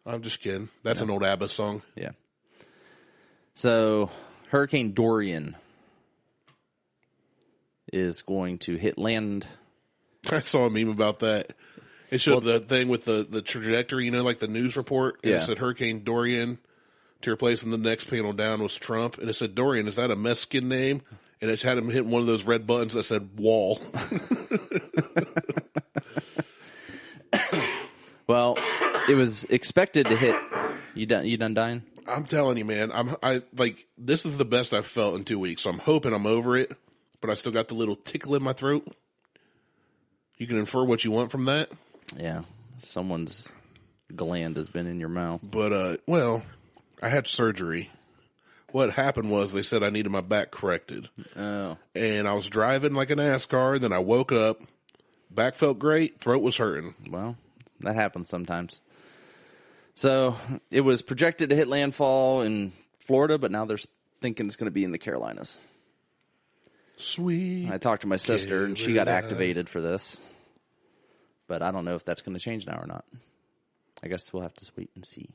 I'm just kidding. That's an old ABBA song. Yeah. So, Hurricane Dorian is going to hit land. I saw a meme about that. It showed the thing with the trajectory, you know, like the news report. And it said Hurricane Dorian to replace, and the next panel down was Trump. And it said, Dorian, is that a Mexican name? And it had him hitting one of those red buttons that said wall. Well, it was expected to hit. You done dying? I'm telling you, man. This is the best I've felt in 2 weeks. So I'm hoping I'm over it, but I still got the little tickle in my throat. You can infer what you want from that. Yeah, someone's gland has been in your mouth. But I had surgery. What happened was they said I needed my back corrected. Oh, and I was driving like an NASCAR. Then I woke up, back felt great, throat was hurting. Well, that happens sometimes. So it was projected to hit landfall in Florida, but now they're thinking it's going to be in the Carolinas. Sweet. I talked to my sister, and she got activated for this. But I don't know if that's going to change now or not. I guess we'll have to wait and see.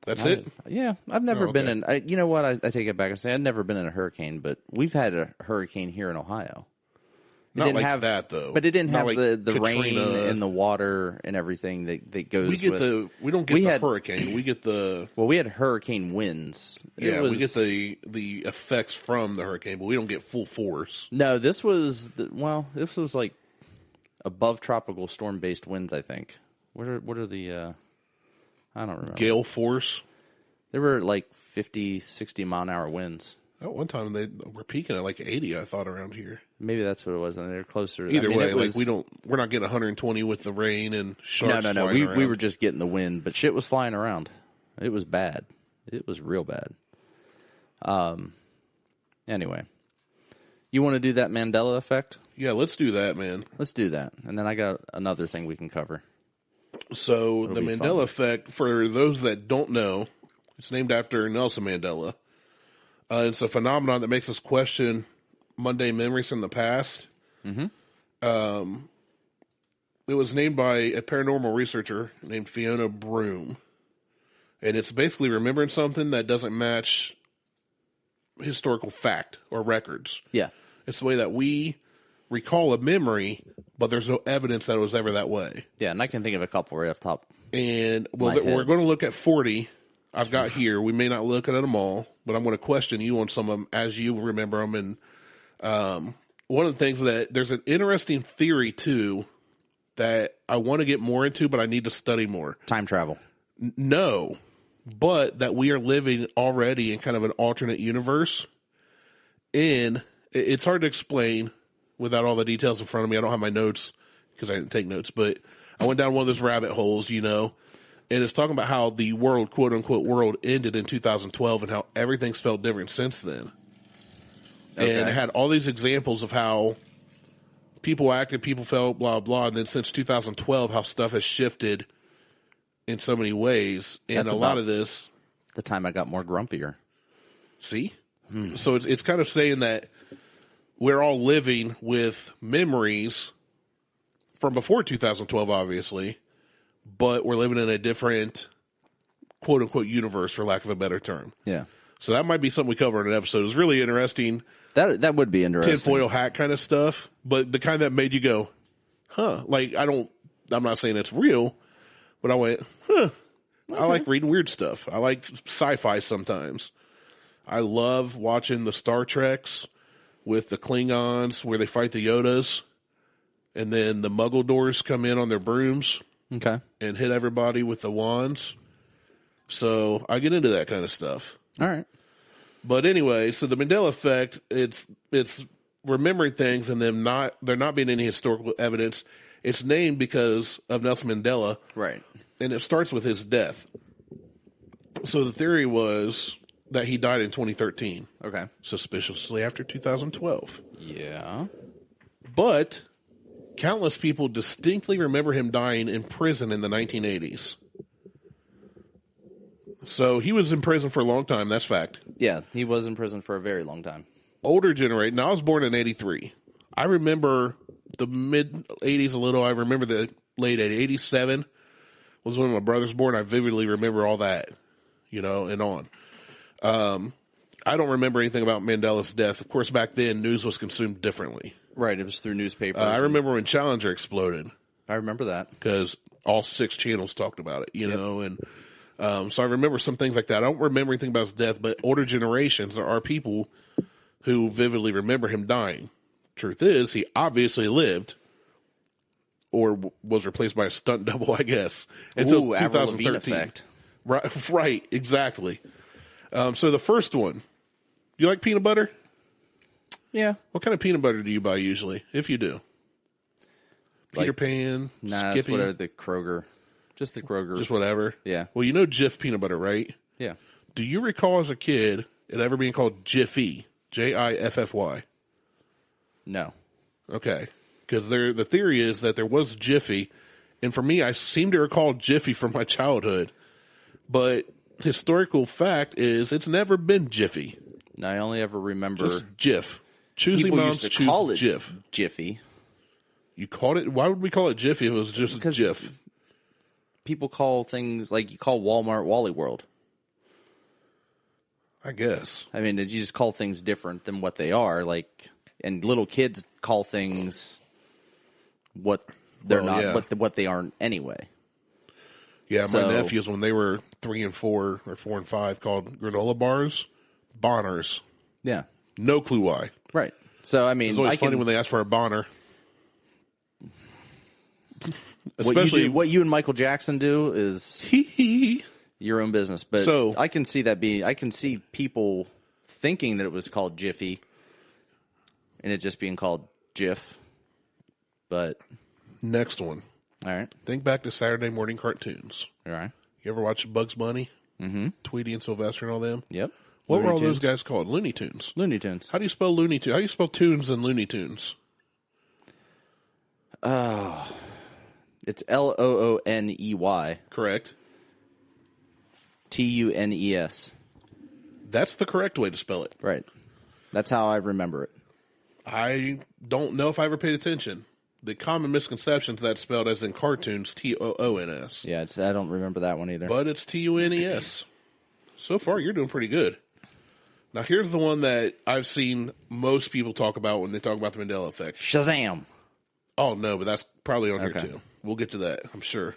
That's it? Yeah, I've never been in... you know what? I take it back and say I've never been in a hurricane, but we've had a hurricane here in Ohio. Not like that, though. But it didn't have like the rain and the water and everything that goes with... We don't get the hurricane. We get the... Well, we had hurricane winds. We get the effects from the hurricane, but we don't get full force. No, this was... this was like above tropical storm-based winds, I think. What are the... I don't remember. Gale force? There were like 50, 60 mile-an-hour winds. At one time, they were peaking at like 80, I thought, around here. Maybe that's what it was, and they're closer. Either way, we're not getting 120 with the rain and sharks. No. We were just getting the wind, but shit was flying around. It was bad. It was real bad. Anyway, you want to do that Mandela effect? Yeah, let's do that, man. Let's do that, and then I got another thing we can cover. So the Mandela effect, for those that don't know, it's named after Nelson Mandela. It's a phenomenon that makes us question mundane memories from the past. Mm-hmm. It was named by a paranormal researcher named Fiona Broom. And it's basically remembering something that doesn't match historical fact or records. Yeah. It's the way that we recall a memory, but there's no evidence that it was ever that way. Yeah, and I can think of a couple right off top. And we're going to look at 40 I've got here. We may not look at them all, but I'm going to question you on some of them as you remember them. And one of the things that there's an interesting theory too that I want to get more into, but I need to study more. Time travel. No, but that we are living already in kind of an alternate universe. And it's hard to explain without all the details in front of me. I don't have my notes because I didn't take notes, but I went down one of those rabbit holes, you know. And it's talking about how the world, quote unquote, world ended in 2012 and how everything's felt different since then. Okay. And it had all these examples of how people acted, people felt, blah, blah. And then since 2012, how stuff has shifted in so many ways. And That's a lot of this, the time I got more grumpier. see? So it's kind of saying that we're all living with memories from before 2012, obviously, but we're living in a different quote unquote universe, for lack of a better term. Yeah. So that might be something we cover in an episode. It's really interesting. That would be interesting. Tinfoil hat kind of stuff, but the kind that made you go, huh? Like, I'm not saying it's real, but I went, huh. Okay. I like reading weird stuff. I like sci-fi sometimes. I love watching the Star Treks with the Klingons where they fight the Yodas, and then the Muggle doors come in on their brooms and hit everybody with the wands. So I get into that kind of stuff. All right. But anyway, so the Mandela effect, it's remembering things and there not being any historical evidence. It's named because of Nelson Mandela. Right. And it starts with his death. So the theory was that he died in 2013. Okay. Suspiciously after 2012. Yeah. But countless people distinctly remember him dying in prison in the 1980s. So he was in prison for a long time. That's fact. Yeah, he was in prison for a very long time. Older generation. Now, I was born in 83. I remember the mid-80s a little. I remember the late 80s. 87 was when my brother's born. I vividly remember all that, and on. I don't remember anything about Mandela's death. Of course, back then, news was consumed differently. Right, it was through newspapers. I remember when Challenger exploded. I remember that. Because all 6 channels talked about it, know, and so I remember some things like that. I don't remember anything about his death, but older generations, there are people who vividly remember him dying. Truth is, he obviously lived or was replaced by a stunt double, I guess, until 2013. Effect. Right, exactly. So the first one, you like peanut butter? Yeah. What kind of peanut butter do you buy usually, if you do? Peter Pan, Skippy? It's whatever, the Kroger. Just the Kroger. Just whatever? Yeah. Well, you know Jif peanut butter, right? Yeah. Do you recall as a kid it ever being called Jiffy? Jiffy? No. Okay. Because the theory is that there was Jiffy, and for me, I seem to recall Jiffy from my childhood, but historical fact is it's never been Jiffy. I only ever remember just Jif. Choosy moms choose call it Jif. Jiffy. You called it? Why would we call it Jiffy if it was just Jif? People call things like you call Walmart Wally World. I guess. I mean, you just call things different than what they are. Like, and little kids call things what they're not, what they aren't anyway. Yeah, my nephews, when they were 3 and 4 or 4 and 5, called granola bars Bonners. Yeah. No clue why. Right. So, I mean, it's always funny when they ask for a Bonner. Especially what you and Michael Jackson do is your own business. But I can see I can see people thinking that it was called Jiffy and it just being called Jif. But next one. All right. Think back to Saturday morning cartoons. All right. You ever watch Bugs Bunny? Mm-hmm. Tweety and Sylvester and all them? Yep. What were all those guys called? Looney Tunes. Looney Tunes. How do you spell Looney Tunes? How do you spell tunes and Looney Tunes? It's Looney. Correct. Tunes. That's the correct way to spell it. Right. That's how I remember it. I don't know if I ever paid attention. The common misconception is that's spelled as in cartoons, Toons. Yeah, I don't remember that one either. But it's Tunes. So far, you're doing pretty good. Now, here's the one that I've seen most people talk about when they talk about the Mandela effect. Shazam! Oh, no, but that's probably on here, too. We'll get to that, I'm sure.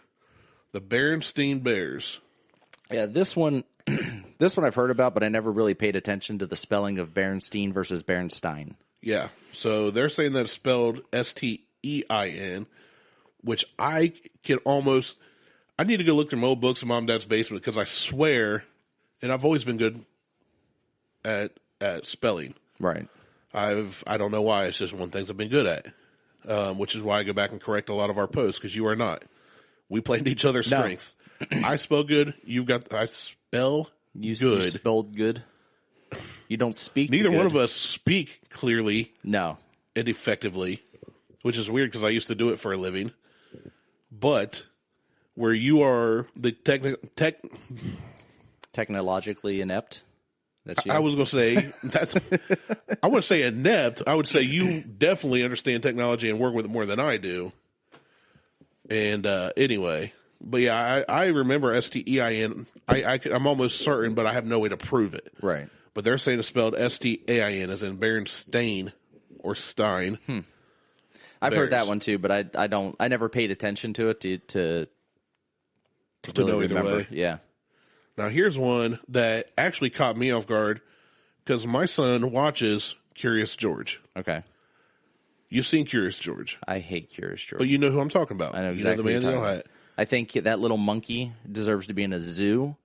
The Berenstain Bears. Yeah, this one I've heard about, but I never really paid attention to the spelling of Berenstain versus Berenstein. Yeah, so they're saying that it's spelled Stein, which I can almost... I need to go look through my old books in Mom and Dad's basement because I swear, and I've always been good at spelling. Right. I don't know why. It's just one of the things I've been good at, which is why I go back and correct a lot of our posts because you are not. We play into each other's strengths. I spell good. I spell good. You spelled good. You don't speak. Neither good. one of us speak clearly. No. And effectively, which is weird because I used to do it for a living. But where you are the technologically inept. That's you. I was going to say that's. I wouldn't say inept. I would say you definitely understand technology and work with it more than I do. And anyway, but yeah, I remember STEIN. I'm almost certain, but I have no way to prove it. Right. But they're saying it's spelled STAIN, as in Berenstain or Stein. I've heard that one too, but I never paid attention to it to really know either remember. way. Yeah. Now here's one that actually caught me off guard because my son watches Curious George. Okay. You've seen Curious George. I hate Curious George. But you know who I'm talking about. I know exactly. You know the man in the hat. I think that little monkey deserves to be in a zoo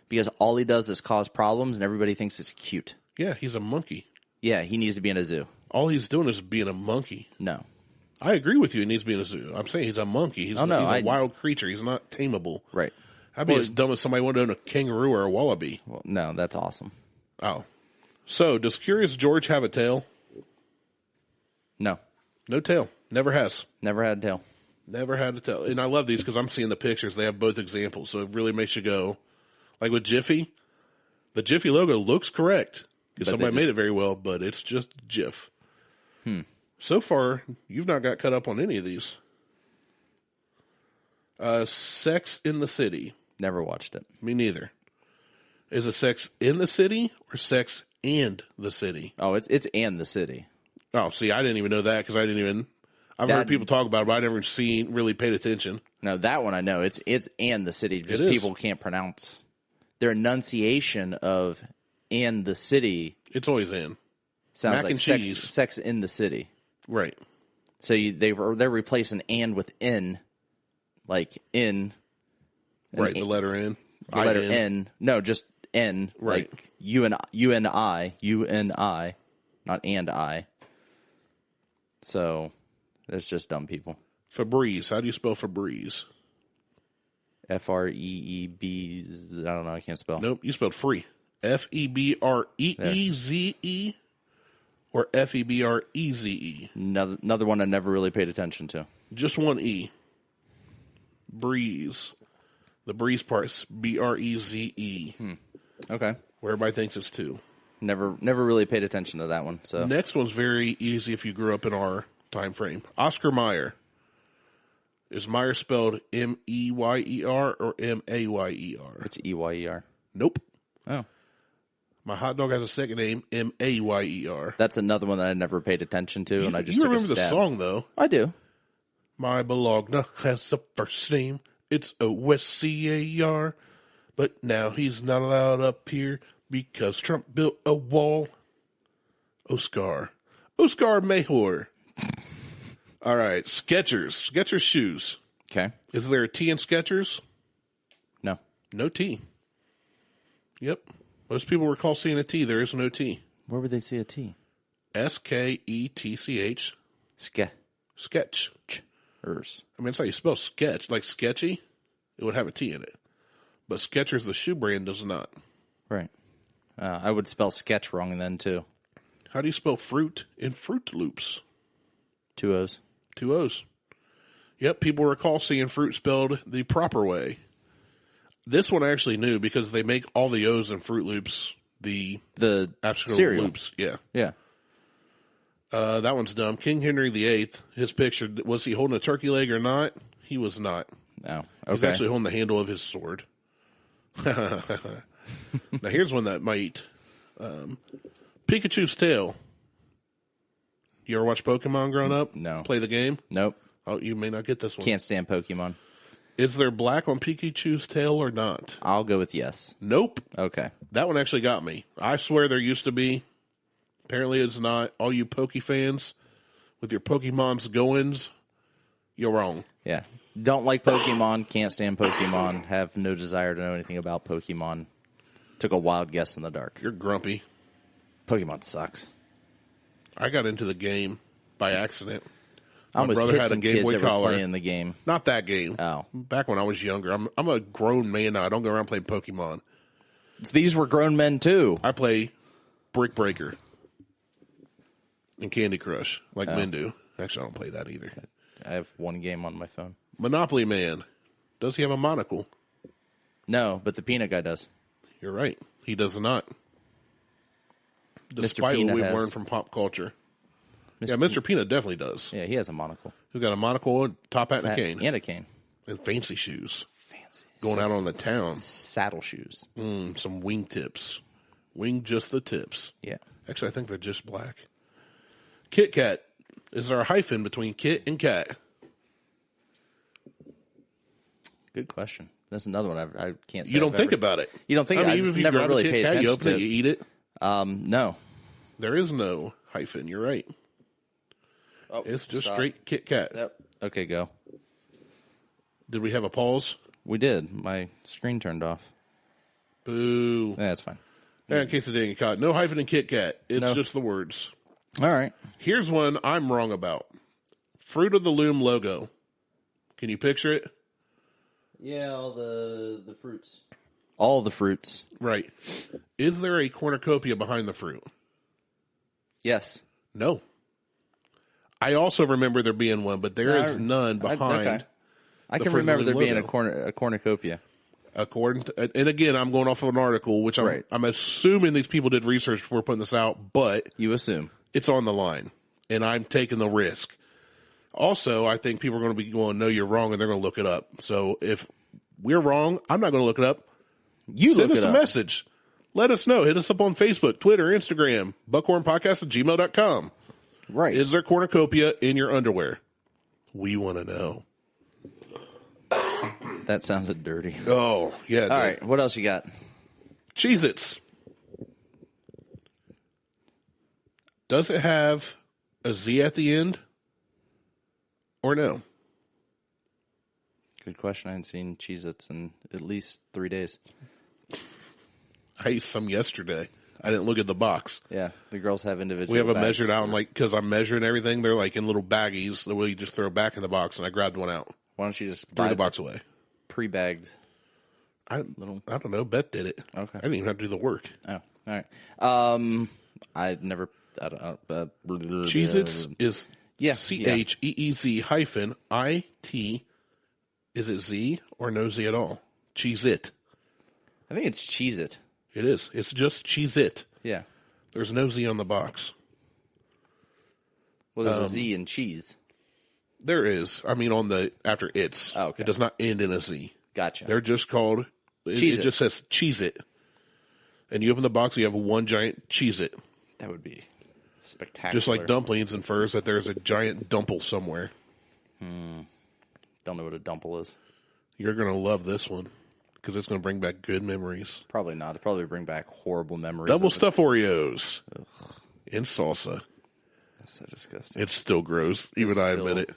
because all he does is cause problems and everybody thinks it's cute. Yeah, he's a monkey. Yeah, he needs to be in a zoo. All he's doing is being a monkey. No. I agree with you. He needs to be in a zoo. I'm saying he's a monkey. He's a wild creature. He's not tameable. Right. I'd be as dumb as somebody wanted to own a kangaroo or a wallaby. Well, no, that's awesome. Oh. So, does Curious George have a tail? No. No tail. Never has. Never had a tail. Never had a tail. And I love these because I'm seeing the pictures. They have both examples. So it really makes you go, like with Jiffy, the Jiffy logo looks correct. Because somebody made it very well, but it's just Jif. So far, you've not got cut up on any of these. Sex in the City. Never watched it. Me neither. Is it Sex in the City or Sex and the City? Oh, it's and the city. Oh, see, I didn't even know that because I've heard people talk about it, but I never really paid attention. No, that one I know. It's and the city. Just It is. people can't pronounce their enunciation of and the city. It's always in. Sounds Mac like and cheese. sex in the city. Right. So they're replacing and with in, like in. Right, the letter N. The letter N. No, just N. Right. Like UNI, not and I. So it's just dumb people. Febreze. How do you spell Febreze? FREEB. I don't know. I can't spell. Nope, you spelled free. FEBREEZE or FEBREZE. Another one I never really paid attention to. Just one E. Breeze. The breeze part's BREZE. Okay. Where everybody thinks it's two. Never really paid attention to that one. So Next one's very easy if you grew up in our time frame. Oscar Mayer. Is Meyer spelled MEYER or MAYER? it's EYER. Nope. Oh. My hot dog has a second name, MAYER. That's another one that I never paid attention to, and I just took remember a stab. the song, though. I do. My Bologna has a first name. It's OSCAR. But now he's not allowed up here because Trump built a wall. Oscar Mayhor. All right, Skechers shoes. Okay. Is there a T in Skechers? No. No T. Yep. Most people recall seeing a T. There is no T. Where would they see a T? SKETCH. Sketch. Ers. I mean, that's how you spell sketch. Like sketchy, it would have a T in it. But Skechers, the shoe brand, does not. Right. I would spell sketch wrong then, too. How do you spell fruit in Fruit Loops? 2 O's. 2 O's. Yep, people recall seeing fruit spelled the proper way. This one I actually knew because they make all the O's in Fruit Loops the absolute cereal. loops. Yeah. Yeah. That one's dumb. King Henry VIII, his picture, was he holding a turkey leg or not? He was not. No. Okay. He was actually holding the handle of his sword. Now here's one that might. Pikachu's tail. You ever watch Pokemon growing up? No. Play the game? Nope. Oh, you may not get this one. Can't stand Pokemon. Is there black on Pikachu's tail or not? I'll go with yes. Nope. Okay. That one actually got me. I swear there used to be. Apparently it's not. All you Poke fans with your Pokemon's goings, you're wrong. Yeah. Don't like Pokemon. Can't stand Pokemon. Have no desire to know anything about Pokemon. Took a wild guess in the dark. You're grumpy. Pokemon sucks. I got into the game by accident. I almost brother hit had a some Game kids Boy that were Color. playing the game. Not that game. Oh. Back when I was younger. I'm a grown man now. I don't go around playing Pokemon. So these were grown men too. I play Brick Breaker and Candy Crush like men do. Actually, I don't play that either. I have one game on my phone. Monopoly Man. Does he have a monocle? No, but the peanut guy does. You're right. He does not. Mr. Despite Peanut what we've has. learned from pop culture. Mr. Peanut definitely does. Yeah, he has a monocle. He's got a monocle, top hat, and a cane. And a cane. And fancy shoes. Fancy. Going out on the town. Saddle shoes. Some wing tips. Wing just the tips. Yeah. Actually, I think they're just black. Kit Kat. Is there a hyphen between Kit and Kat? Good question. That's another one I can't say. You don't think about it. You don't think I mean, I even just if you never grab really a Kit paid Kat, you attention open to it, you eat it. No. There is no hyphen. You're right. Oh, It's just stop. straight Kit Kat. Yep. Okay, go. Did we have a pause? We did. My screen turned off. Boo. Yeah, that's fine. Yeah, in case it didn't get caught. No hyphen in Kit Kat. It's No. just the words. All right. Here's one I'm wrong about. Fruit of the Loom logo. Can you picture it? Yeah, all the fruits. All the fruits. Right. Is there a cornucopia behind the fruit? Yes. No. I also remember there being one, but there is none behind. Okay. I the can Fruit of the remember there Loom being logo. a cornucopia. According to, and again, I'm going off of an article, which I'm assuming these people did research before putting this out, but You assume. it's on the line, and I'm taking the risk. Also, I think people are going to be going, no, you're wrong, and they're going to look it up. So if we're wrong, I'm not going to look it up. Send us a message. Let us know. Hit us up on Facebook, Twitter, Instagram, buckhornpodcast@gmail.com. Right. Is there cornucopia in your underwear? We want to know. That sounded dirty. Oh, yeah. All right. What else you got? Cheez-Its. Does it have a Z at the end? Or no? Good question. I hadn't seen Cheez-Its in at least 3 days. I ate some yesterday. I didn't look at the box. Yeah, the girls have individual We have a bags. measured out, like, because I'm measuring everything. They're like in little baggies that we just throw back in the box, and I grabbed one out. Why don't you just Threw buy the box away. pre-bagged? I don't know. Beth did it. Okay. I didn't even have to do the work. Oh, all right. I never. I don't know. Cheez-Its is Yeah, CHEEZ hyphen IT. Is it Z or no Z at all? Cheez-It. I think it's Cheez-It. It is. It's just Cheez-It. Yeah. There's no Z on the box. Well, there's a Z in cheese. There is. I mean, on the after it's. Oh, okay. It does not end in a Z. Gotcha. They're just called. It just says Cheez-It. And you open the box, you have one giant Cheez-It. That would be spectacular. Just like dumplings infers that there's a giant dumple somewhere. Don't know what a dumple is. You're going to love this one because it's going to bring back good memories. Probably not. It'll probably bring back horrible memories. Double stuffed Oreos in salsa. That's so disgusting. It's still gross. Even I admit it.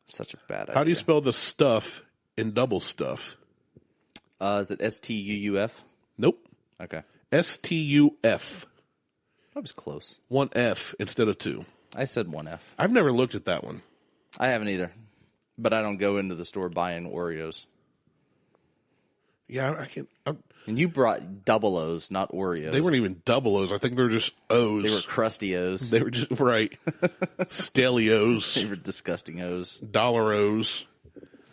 Such a bad idea. How do you spell the stuff in double stuff? Is it STUUF? Nope. Okay. STUF. That was close. One F instead of two. I said 1F. I've never looked at that one. I haven't either. But I don't go into the store buying Oreos. Yeah, I can't. And you brought double O's, not Oreos. They weren't even double O's. I think they were just O's. They were crusty O's. They were just, right. Stelios. They were disgusting O's. Dollar O's.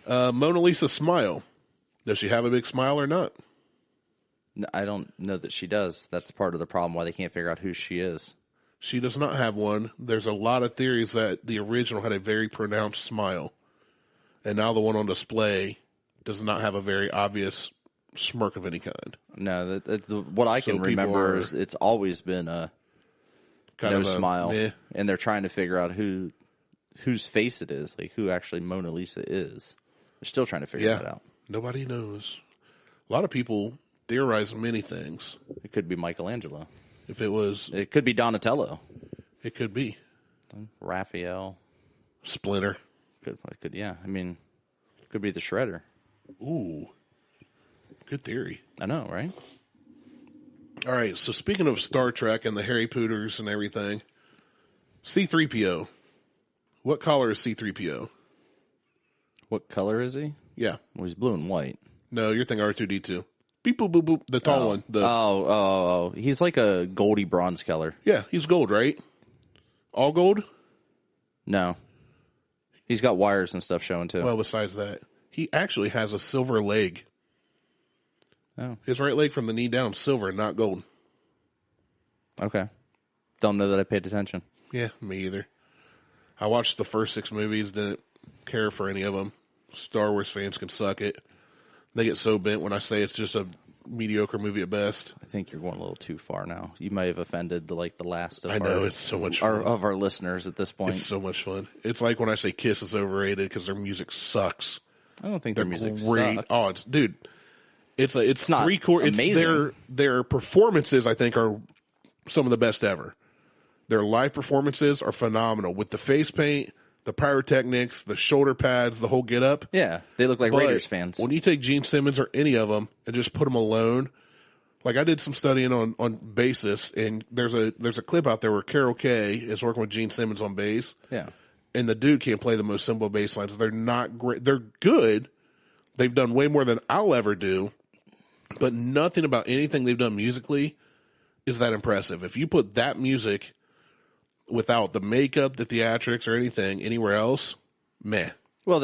Mona Lisa smile. Does she have a big smile or not? No, I don't know that she does. That's part of the problem why they can't figure out who she is. She does not have one. There's a lot of theories that the original had a very pronounced smile. And now the one on display does not have a very obvious smirk of any kind. No, what I can remember is it's always been a Kind no of a smile. meh. And they're trying to figure out whose face it is, like who actually Mona Lisa is. They're still trying to figure that out. Nobody knows. A lot of people theorize many things. It could be Michelangelo. If it was, It could be Donatello. it could be Raphael. Splinter. Could yeah. I mean, could be the Shredder. Ooh, good theory. I know, right? All right, so speaking of Star Trek and the Harry Pooters and everything, C-3PO. What color is C-3PO? What color is he? Yeah. Well, he's blue and white. No, you're thinking R2-D2. Beep, boop, boop, boop. The tall one. Oh. He's like a goldy bronze color. Yeah, he's gold, right? All gold? No. He's got wires and stuff showing too. Well, besides that, He actually has a silver leg. Oh, His right leg from the knee down, silver, not gold. okay. Don't know that I paid attention. Yeah, me either. I watched the first 6 movies, didn't care for any of them. Star Wars fans can suck it. They get so bent when I say it's just a mediocre movie at best. I think you're going a little too far now. You may have offended the last of I know, it's so much fun. our listeners at this point. It's so much fun. It's like when I say Kiss is overrated because their music sucks. I don't think their music great. sucks. Oh, it's not 3/4. It's amazing. their performances, I think, are some of the best ever. Their live performances are phenomenal with the face paint, the pyrotechnics, the shoulder pads, the whole get up. Yeah, they look like But Raiders fans. when you take Gene Simmons or any of them and just put them alone, like I did some studying on basis, and there's a clip out there where Carol Kay is working with Gene Simmons on bass. Yeah. And the dude can't play the most simple bass lines. They're not great. They're good. They've done way more than I'll ever do, but nothing about anything they've done musically is that impressive. If you put that music without the makeup, the theatrics, or anything anywhere else, meh. Well,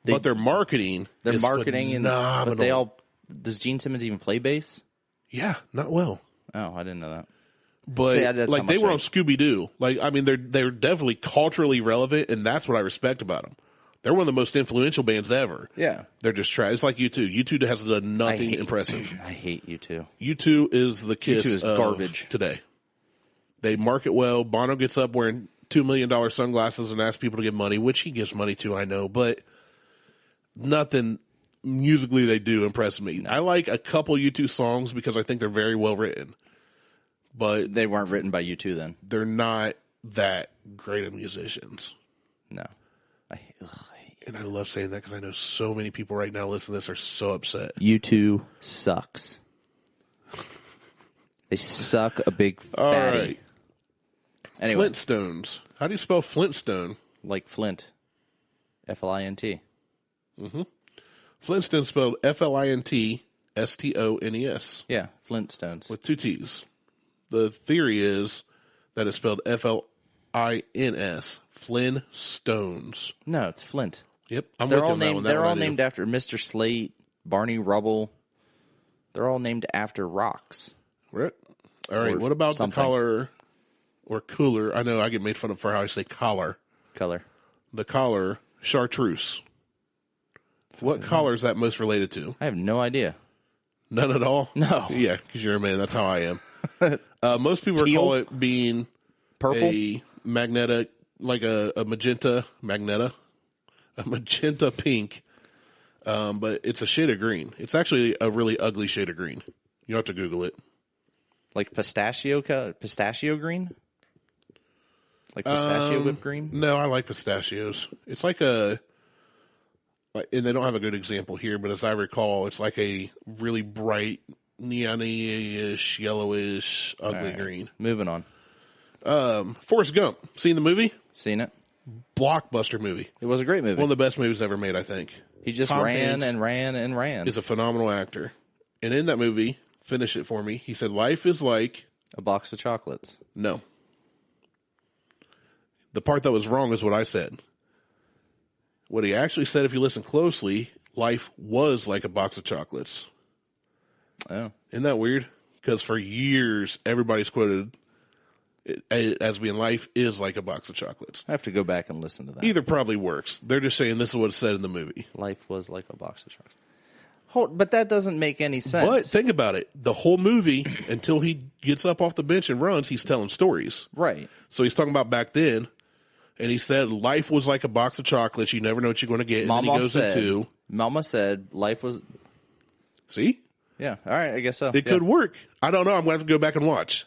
But their marketing they're is marketing, phenomenal. but they all. Does Gene Simmons even play bass? Yeah, not well. Oh, I didn't know that. But See, that's like how they much were I- on Scooby Doo. Like I mean, they're definitely culturally relevant, and that's what I respect about them. They're one of the most influential bands ever. Yeah. They're just trash. It's like U2. U2 has done nothing impressive. I hate you too. U2 is the Kiss U2 is of garbage today. They market well. Bono gets up wearing $2 million sunglasses and asks people to give money, which he gives money to, I know, but nothing musically they do impress me. No. I like a couple U2 songs because I think they're very well written, but They weren't written by U2 then. they're not that great of musicians. No. And I love saying that because I know so many people right now listening to this are so upset. U2 sucks. They suck a big All fatty. right. Anyway, Flintstones. How do you spell Flintstone? like Flint. Flint. Flintstone spelled Flintstones Yeah, Flintstones. with 2 T's. The theory is that it's spelled Flins, Flintstones. No, it's Flint. Yep, I'm They're with you all on that named. one. They're all named after Mr. Slate, Barney Rubble. They're all named after rocks. Right. All right, Or what about something. the collar or cooler? I know I get made fun of for how I say collar. Color. The collar, chartreuse. What collar is that most related to? I have no idea. None at all? No. Yeah, because you're a man. That's how I am. Most people Teal? call it being Purple. a magnetic, like a magenta, a magenta pink, but it's a shade of green. It's actually a really ugly shade of green. You have to Google it. Like pistachio green? Like pistachio whipped green? No, I like pistachios. It's like and they don't have a good example here, but as I recall, it's like a really bright, neon-ish, yellowish, ugly All right. green. Moving on. Forrest Gump. Seen the movie? Seen it? Blockbuster movie. It was a great movie. One of the best movies ever made, I think. He just Tom ran Hanks and ran and ran. is a phenomenal actor. And in that movie, finish it for me, he said, life is like... A box of chocolates. No. The part that was wrong is what I said. What he actually said, if you listen closely, life was like a box of chocolates. Oh. Isn't that weird? Because for years, everybody's quoted it as being life is like a box of chocolates. I have to go back and listen to that. Either probably works. They're just saying this is what it said in the movie. Life was like a box of chocolates. But that doesn't make any sense. But think about it. The whole movie, until he gets up off the bench and runs, he's telling stories. Right. So he's talking about back then, and he said life was like a box of chocolates. You never know what you're going to get. And then he goes into... Mama said life was... See? Yeah. All right. I guess so. It could work. I don't know. I'm going to have to go back and watch.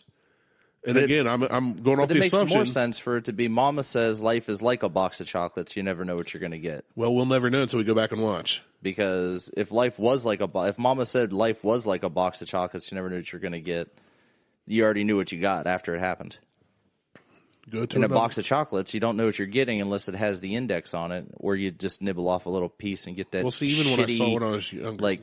And again, I'm going off It the makes assumption. more sense for it to be Mama says life is like a box of chocolates. You never know what you're going to get. Well, we'll never know until we go back and watch. Because if life was like if Mama said life was like a box of chocolates, you never knew what you're going to get. You already knew what you got after it happened. Go to In a box of chocolates, you don't know what you're getting unless it has the index on it, or you just nibble off a little piece and get that. Well, see, even when I saw when I was younger. like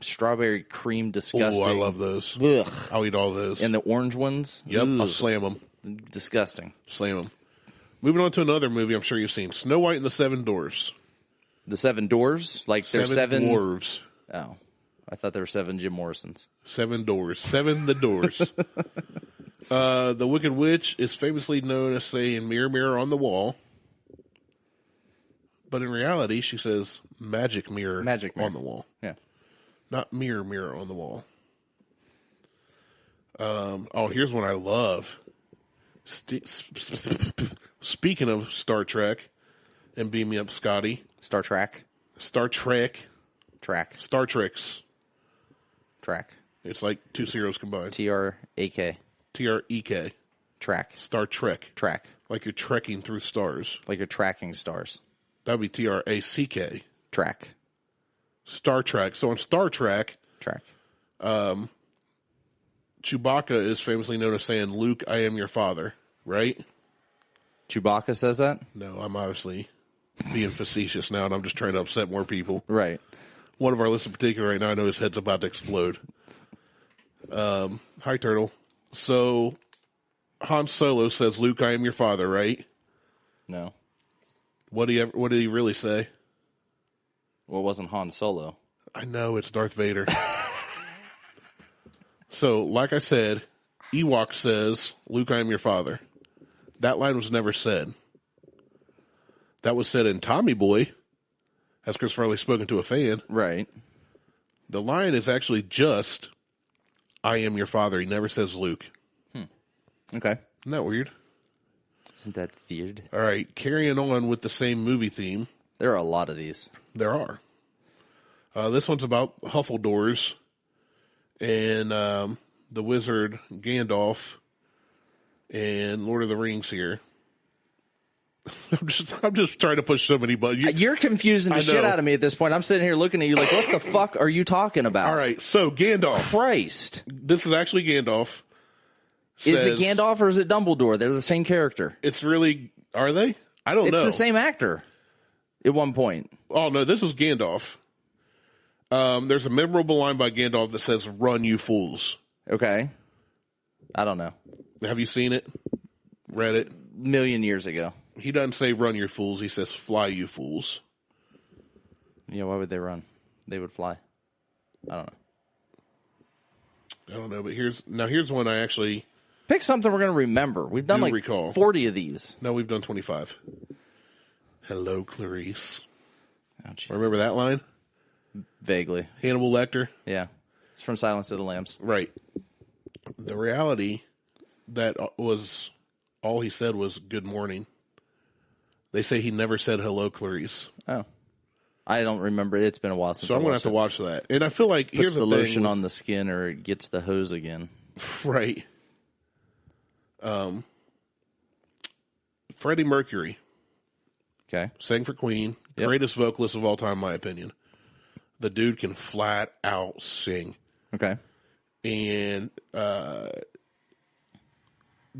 strawberry cream, disgusting. Oh, I love those. Ugh. I'll eat all those. And the orange ones. Yep, I'll Ugh. slam them. Disgusting. Slam them. Moving on to another movie I'm sure you've seen. Snow White and the Seven Dwarfs. The 7 doors? Like there's 7 dwarves. Oh. I thought there were 7 Jim Morrisons. 7 doors. 7 the doors. The Wicked Witch is famously known as saying mirror, mirror on the wall. But in reality, she says magic mirror on the wall. Yeah. Not mirror, mirror on the wall. Here's one I love. Speaking of Star Trek, and beam me up, Scotty. Star Trek. Star Trek. Track. Star Treks. Track. It's like 2 zeros combined. T-R-A-K. T-R-E-K. Track. Star Trek. Track. Like you're trekking through stars. Like you're tracking stars. That would be T-R-A-C-K. Track. Star Trek. So on Star Trek, Track. Chewbacca is famously known as saying, Luke, I am your father. Right? Chewbacca says that? No, I'm obviously being facetious now, and I'm just trying to upset more people. Right. One of our lists in particular right now, I know his head's about to explode. Hi, Turtle. So, Han Solo says, Luke, I am your father, right? No. What did he really say? Well, it wasn't Han Solo. I know, it's Darth Vader. So, like I said, Ewok says, Luke, I am your father. That line was never said. That was said in Tommy Boy, as Chris Farley spoken to a fan. Right. The line is actually just, I am your father. He never says Luke. Okay. Isn't that weird? Isn't that weird? All right, carrying on with the same movie theme. There are a lot of these. There are. This one's about Huffledores and the wizard Gandalf and Lord of the Rings here. I'm just trying to push so many buttons. You're confusing the shit out of me at this point. I'm sitting here looking at you like, what the fuck are you talking about? All right, so Gandalf. Christ. This is actually Gandalf. Is it Gandalf or is it Dumbledore? They're the same character. It's really, are they? I don't know. It's the same actor at one point. Oh, no, this is Gandalf. There's a memorable line by Gandalf that says, run, you fools. Okay. I don't know. Have you seen it? Read it? Million years ago. He doesn't say run, you fools. He says fly, you fools. Yeah, why would they run? They would fly. I don't know. But here's one I actually... Pick something we're going to remember. We've done like 40 of these. No, we've done 25. Hello, Clarice. Oh, remember that line? Vaguely. Hannibal Lecter? Yeah. It's from Silence of the Lambs. Right. The reality that was all he said was good morning. They say he never said hello, Clarice. Oh. I don't remember. It's been a while since So I'm going to have to watch that. And I feel like here's the lotion on the skin or it gets the hose again. Right. Freddie Mercury. Okay. Sang for Queen. Yep. Greatest vocalist of all time, in my opinion. The dude can flat out sing. Okay. And the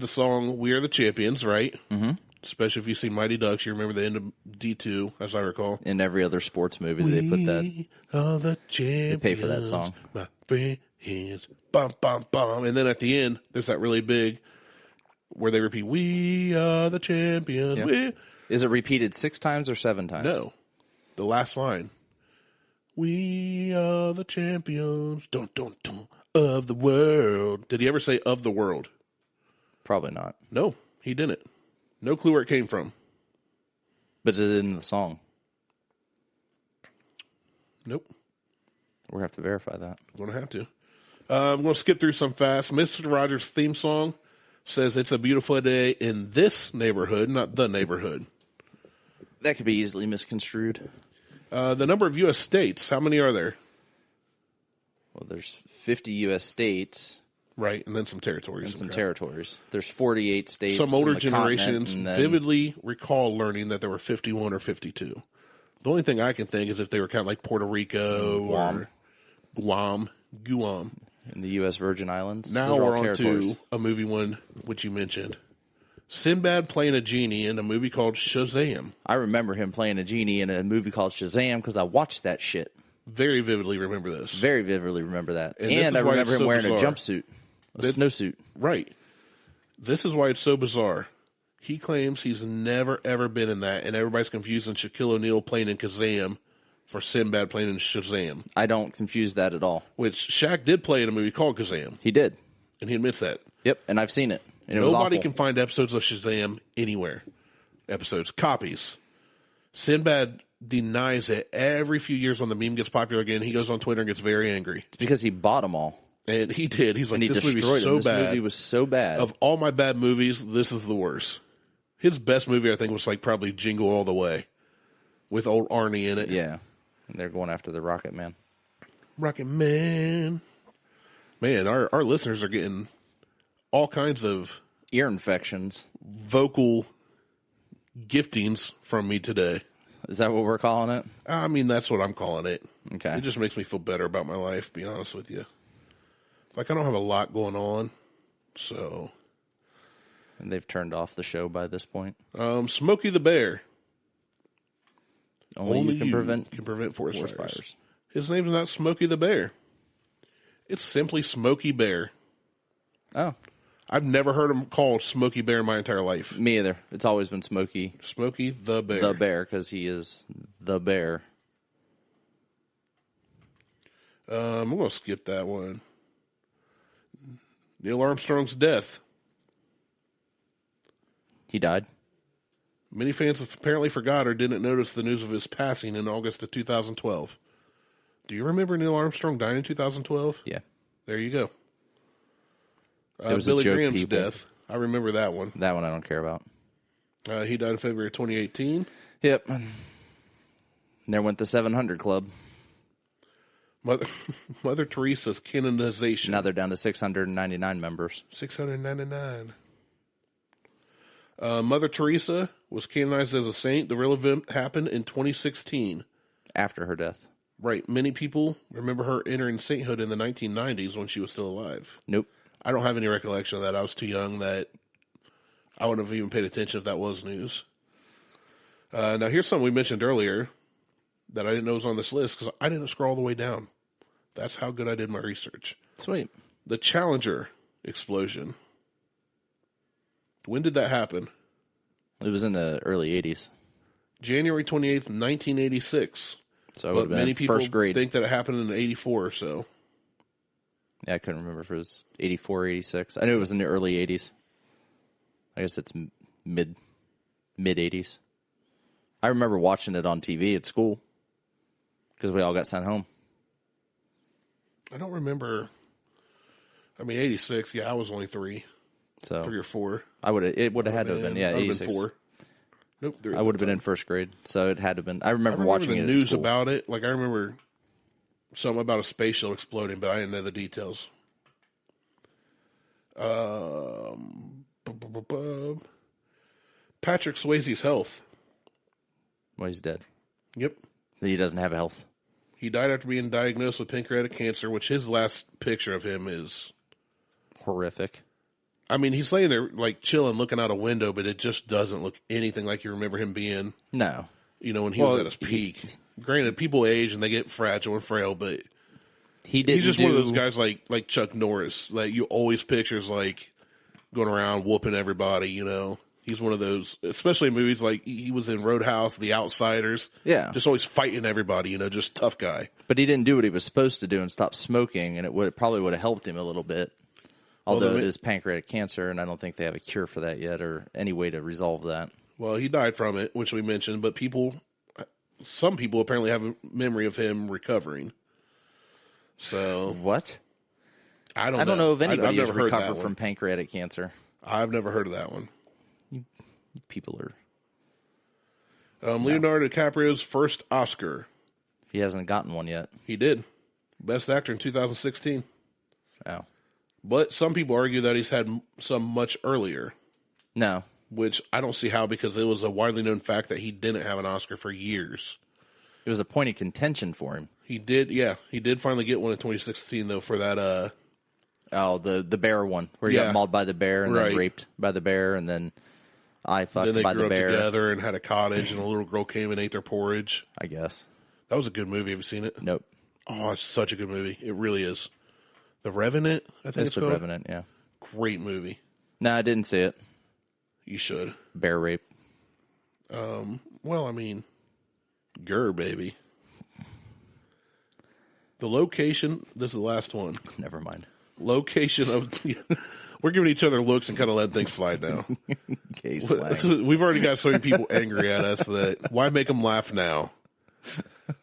song We Are the Champions, right? Mm-hmm. Especially if you've seen Mighty Ducks, you remember the end of D2, as I recall. In every other sports movie, they put that. We are the champions. They pay for that song. My friends. Bum, bum, bum. And then at the end, there's that really big where they repeat, we are the champions. Yeah. Is it repeated 6 times or 7 times? No. The last line. We are the champions dun, dun, dun, of the world. Did he ever say of the world? Probably not. No, he didn't. No clue where it came from. But is it in the song? Nope. We're going to have to verify that. Going to have to. I'm going to skip through some fast. Mr. Rogers' theme song says it's a beautiful day in this neighborhood, not the neighborhood. That could be easily misconstrued. The number of U.S. states, how many are there? Well, there's 50 U.S. states. Right, and then some territories. And some territories. There's 48 states. Some older generations vividly recall learning that there were 51 or 52. The only thing I can think is if they were kind of like Puerto Rico or Guam. In the U.S. Virgin Islands. Now we're on to a movie one, which you mentioned. Sinbad playing a genie in a movie called Shazam. I remember him playing a genie in a movie called Shazam because I watched that shit. Very vividly remember this. Very vividly remember that. And I remember him wearing a jumpsuit. A snowsuit. Right. This is why it's so bizarre. He claims he's never, ever been in that, and everybody's confusing Shaquille O'Neal playing in Kazam for Sinbad playing in Shazam. I don't confuse that at all. Which Shaq did play in a movie called Kazam. He did. And he admits that. Yep, and I've seen it. And Nobody it was can find episodes of Shazam anywhere. Episodes. Copies. Sinbad denies it every few years when the meme gets popular again. He goes on Twitter and gets very angry. It's because he bought them all. And he did. He's like, and he this movie's so this bad. This movie was so bad. Of all my bad movies, this is the worst. His best movie, I think, was like probably Jingle All the Way. With old Arnie in it. Yeah. And they're going after the Rocket Man. Rocket Man. Man, our listeners are getting all kinds of ear infections, vocal giftings from me today. Is that what we're calling it? I mean, that's what I'm calling it. Okay. It just makes me feel better about my life, to be honest with you. Like, I don't have a lot going on, so. And they've turned off the show by this point. Smokey the Bear. Only you can prevent forest fires. His name's not Smokey the Bear. It's simply Smokey Bear. Oh. I've never heard him called Smokey Bear in my entire life. Me either. It's always been Smokey. Smokey the Bear. The Bear, because he is the bear. I'm going to skip that one. Neil Armstrong's death. He died. Many fans have apparently forgot or didn't notice the news of his passing in August of 2012. Do you remember Neil Armstrong dying in 2012? Yeah. There you go. It was Billy a joke, Graham's people. death. I remember that one. That one I don't care about. He died in February 2018. Yep. And there went the 700 Club. Mother Teresa's canonization. Now they're down to 699 members. 699. Mother Teresa was canonized as a saint. The real event happened in 2016. After her death. Right. Many people remember her entering sainthood in the 1990s when she was still alive. Nope. I don't have any recollection of that. I was too young that I wouldn't have even paid attention if that was news. Now, here's something we mentioned earlier that I didn't know was on this list because I didn't scroll all the way down. That's how good I did my research. Sweet. The Challenger explosion. When did that happen? It was in the early 80s. January 28th, 1986. So it would have been many people first grade. think that it happened in 84 or so. Yeah, I couldn't remember if it was 84 or 86. I knew it was in the early 80s. I guess it's mid 80s. I remember watching it on TV at school because we all got sent home. I don't remember. I mean, 86, yeah, I was only 3 or 4. It would have had to have been, 86. 4. Nope, I would have been in first grade, so it had to have been. I remember watching the it news at school. about it. Like, I remember something about a space shuttle exploding, but I didn't know the details. Patrick Swayze's health. Well, he's dead. Yep. He doesn't have health. He died after being diagnosed with pancreatic cancer, which his last picture of him is horrific. I mean, he's laying there like chilling, looking out a window, but it just doesn't look anything like you remember him being. No. You know, when he was at his peak. Granted, people age and they get fragile and frail, but he's just one of those guys like Chuck Norris. Like, you always pictures like going around whooping everybody, you know. He's one of those, especially in movies like he was in Roadhouse, The Outsiders. Yeah. Just always fighting everybody, you know, just tough guy. But he didn't do what he was supposed to do and stop smoking, and it probably would have helped him a little bit. Although it is pancreatic cancer, and I don't think they have a cure for that yet or any way to resolve that. Well, he died from it, which we mentioned, but some people apparently have a memory of him recovering. So what? I don't know if anybody has recovered recovered from pancreatic cancer. I've never heard of that one. You people are. Leonardo DiCaprio's first Oscar. He hasn't gotten one yet. He did. Best actor in 2016. Oh. But some people argue that he's had some much earlier. No. Which I don't see how, because it was a widely known fact that he didn't have an Oscar for years. It was a point of contention for him. He did, yeah. He did finally get one in 2016, though, for that. The bear one, where he got mauled by the bear and then raped by the bear, and then I fucked by the bear. Then they grew up together and had a cottage, and a little girl came and ate their porridge. I guess. That was a good movie. Have you seen it? Nope. Oh, it's such a good movie. It really is. The Revenant, I think it's called. The Revenant, yeah. Great movie. No, I didn't see it. You should. Bear rape. Well, I mean, grr, baby. The location, this is the last one. Never mind. Location of, we're giving each other looks and kind of letting things slide now. Okay, slang. We've already got so many people angry at us that why make them laugh now?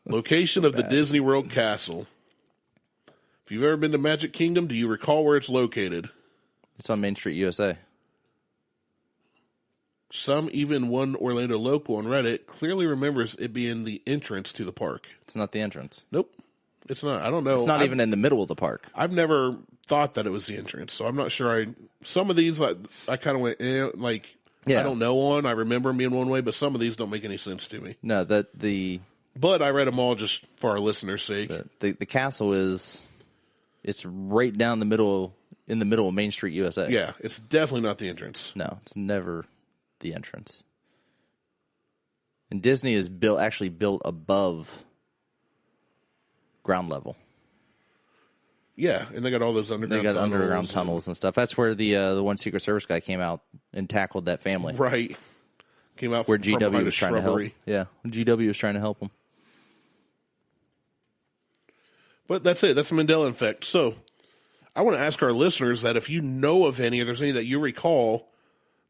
Location of the Disney World Castle. If you've ever been to Magic Kingdom, do you recall where it's located? It's on Main Street, USA. Some, even one Orlando local on Reddit, clearly remembers it being the entrance to the park. It's not the entrance. Nope. It's not. I don't know. It's not even in the middle of the park. I've never thought that it was the entrance, so I'm not sure. Some of these, I kind of went, I don't know on. I remember them being one way, but some of these don't make any sense to me. No, But I read them all just for our listeners' sake. The castle it's right down in the middle of Main Street, USA. Yeah, it's definitely not the entrance. No, it's never the entrance. And Disney is actually built above ground level. Yeah, and they got all those underground tunnels and stuff. That's where the one Secret Service guy came out and tackled that family. Right. Came out where GW was trying to help. Yeah, GW was trying to help him. But that's it. That's the Mandela Effect. So I want to ask our listeners that if you know of any, or there's any that you recall,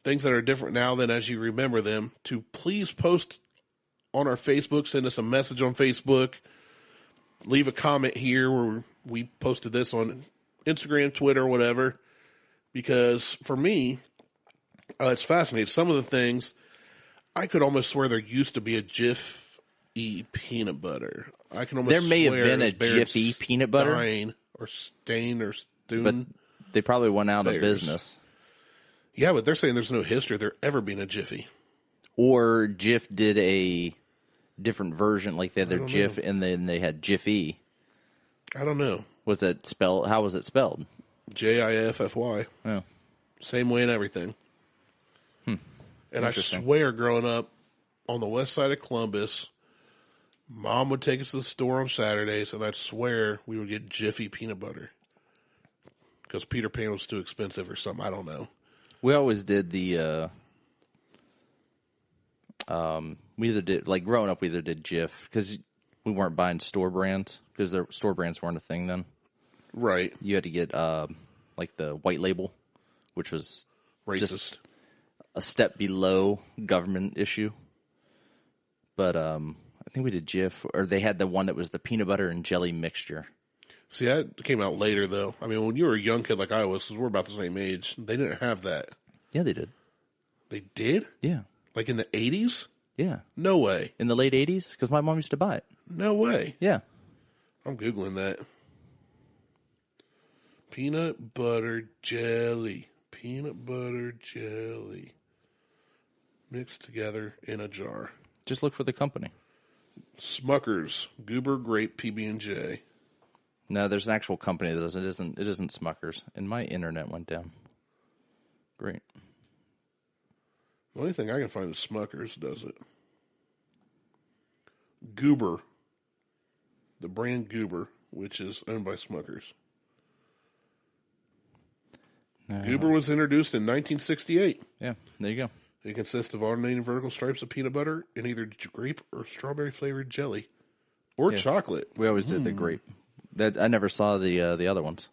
things that are different now than as you remember them, to please post on our Facebook, send us a message on Facebook, leave a comment here where we posted this on Instagram, Twitter, whatever. Because for me, it's fascinating. Some of the things, I could almost swear there used to be a Jiffy peanut butter. I can almost there may have been a Jiffy peanut butter. Or Stain or Stoon. But they probably went out of business. Yeah, but they're saying there's no history of there ever being a Jiffy. Or Jif did a different version, like they had their Jif and then they had Jiffy. I don't know. Was it spelled? How was it spelled? Jiffy. Oh. Same way and everything. And I swear, growing up on the west side of Columbus, Mom would take us to the store on Saturdays, and I'd swear we would get Jiffy peanut butter because Peter Pan was too expensive or something. I don't know. We always did the. We either did, like growing up, we either did Jif because we weren't buying store brands because their store brands weren't a thing then. Right. You had to get like the white label, which was racist. Just a step below government issue. But I think we did Jif, or they had the one that was the peanut butter and jelly mixture. See, that came out later, though. I mean, when you were a young kid like I was, because we're about the same age, they didn't have that. Yeah, they did. They did? Yeah. Like in the 80s? Yeah. No way. In the late 80s? Because my mom used to buy it. No way. Yeah. I'm Googling that. Peanut butter jelly. Peanut butter jelly. Mixed together in a jar. Just look for the company. Smucker's Goober Grape PB&J. No, there's an actual company that does it. It isn't Smucker's. And my internet went down. Great. The only thing I can find is Smucker's does it. Goober. The brand Goober, which is owned by Smucker's. No. Goober was introduced in 1968. Yeah, there you go. It consists of alternating vertical stripes of peanut butter and either grape or strawberry flavored jelly or chocolate. We always did the grape. That I never saw the other ones.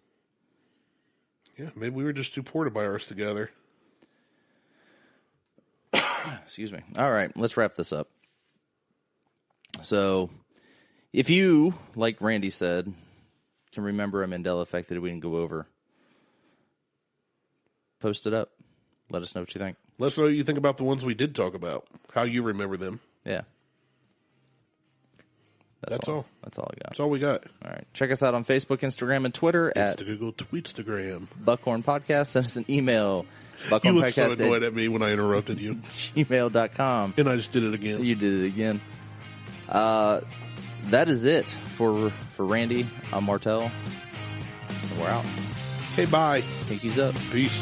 Yeah, maybe we were just too poor to buy ours together. Excuse me. All right, let's wrap this up. So, if you, like Randy said, can remember a Mandela Effect that we didn't go over, post it up. Let us know what you think. Let us know what you think about the ones we did talk about, how you remember them. Yeah. That's all. That's all I got. That's all we got. All right. Check us out on Facebook, Instagram, and Twitter at Google Tweetstagram. Buckhorn Podcast. Send us an email. You look so annoyed at me when I interrupted you. gmail.com. And I just did it again. You did it again. That is it for Randy. I'm Martelle. And we're out. Okay, bye. Pinkies up. Peace.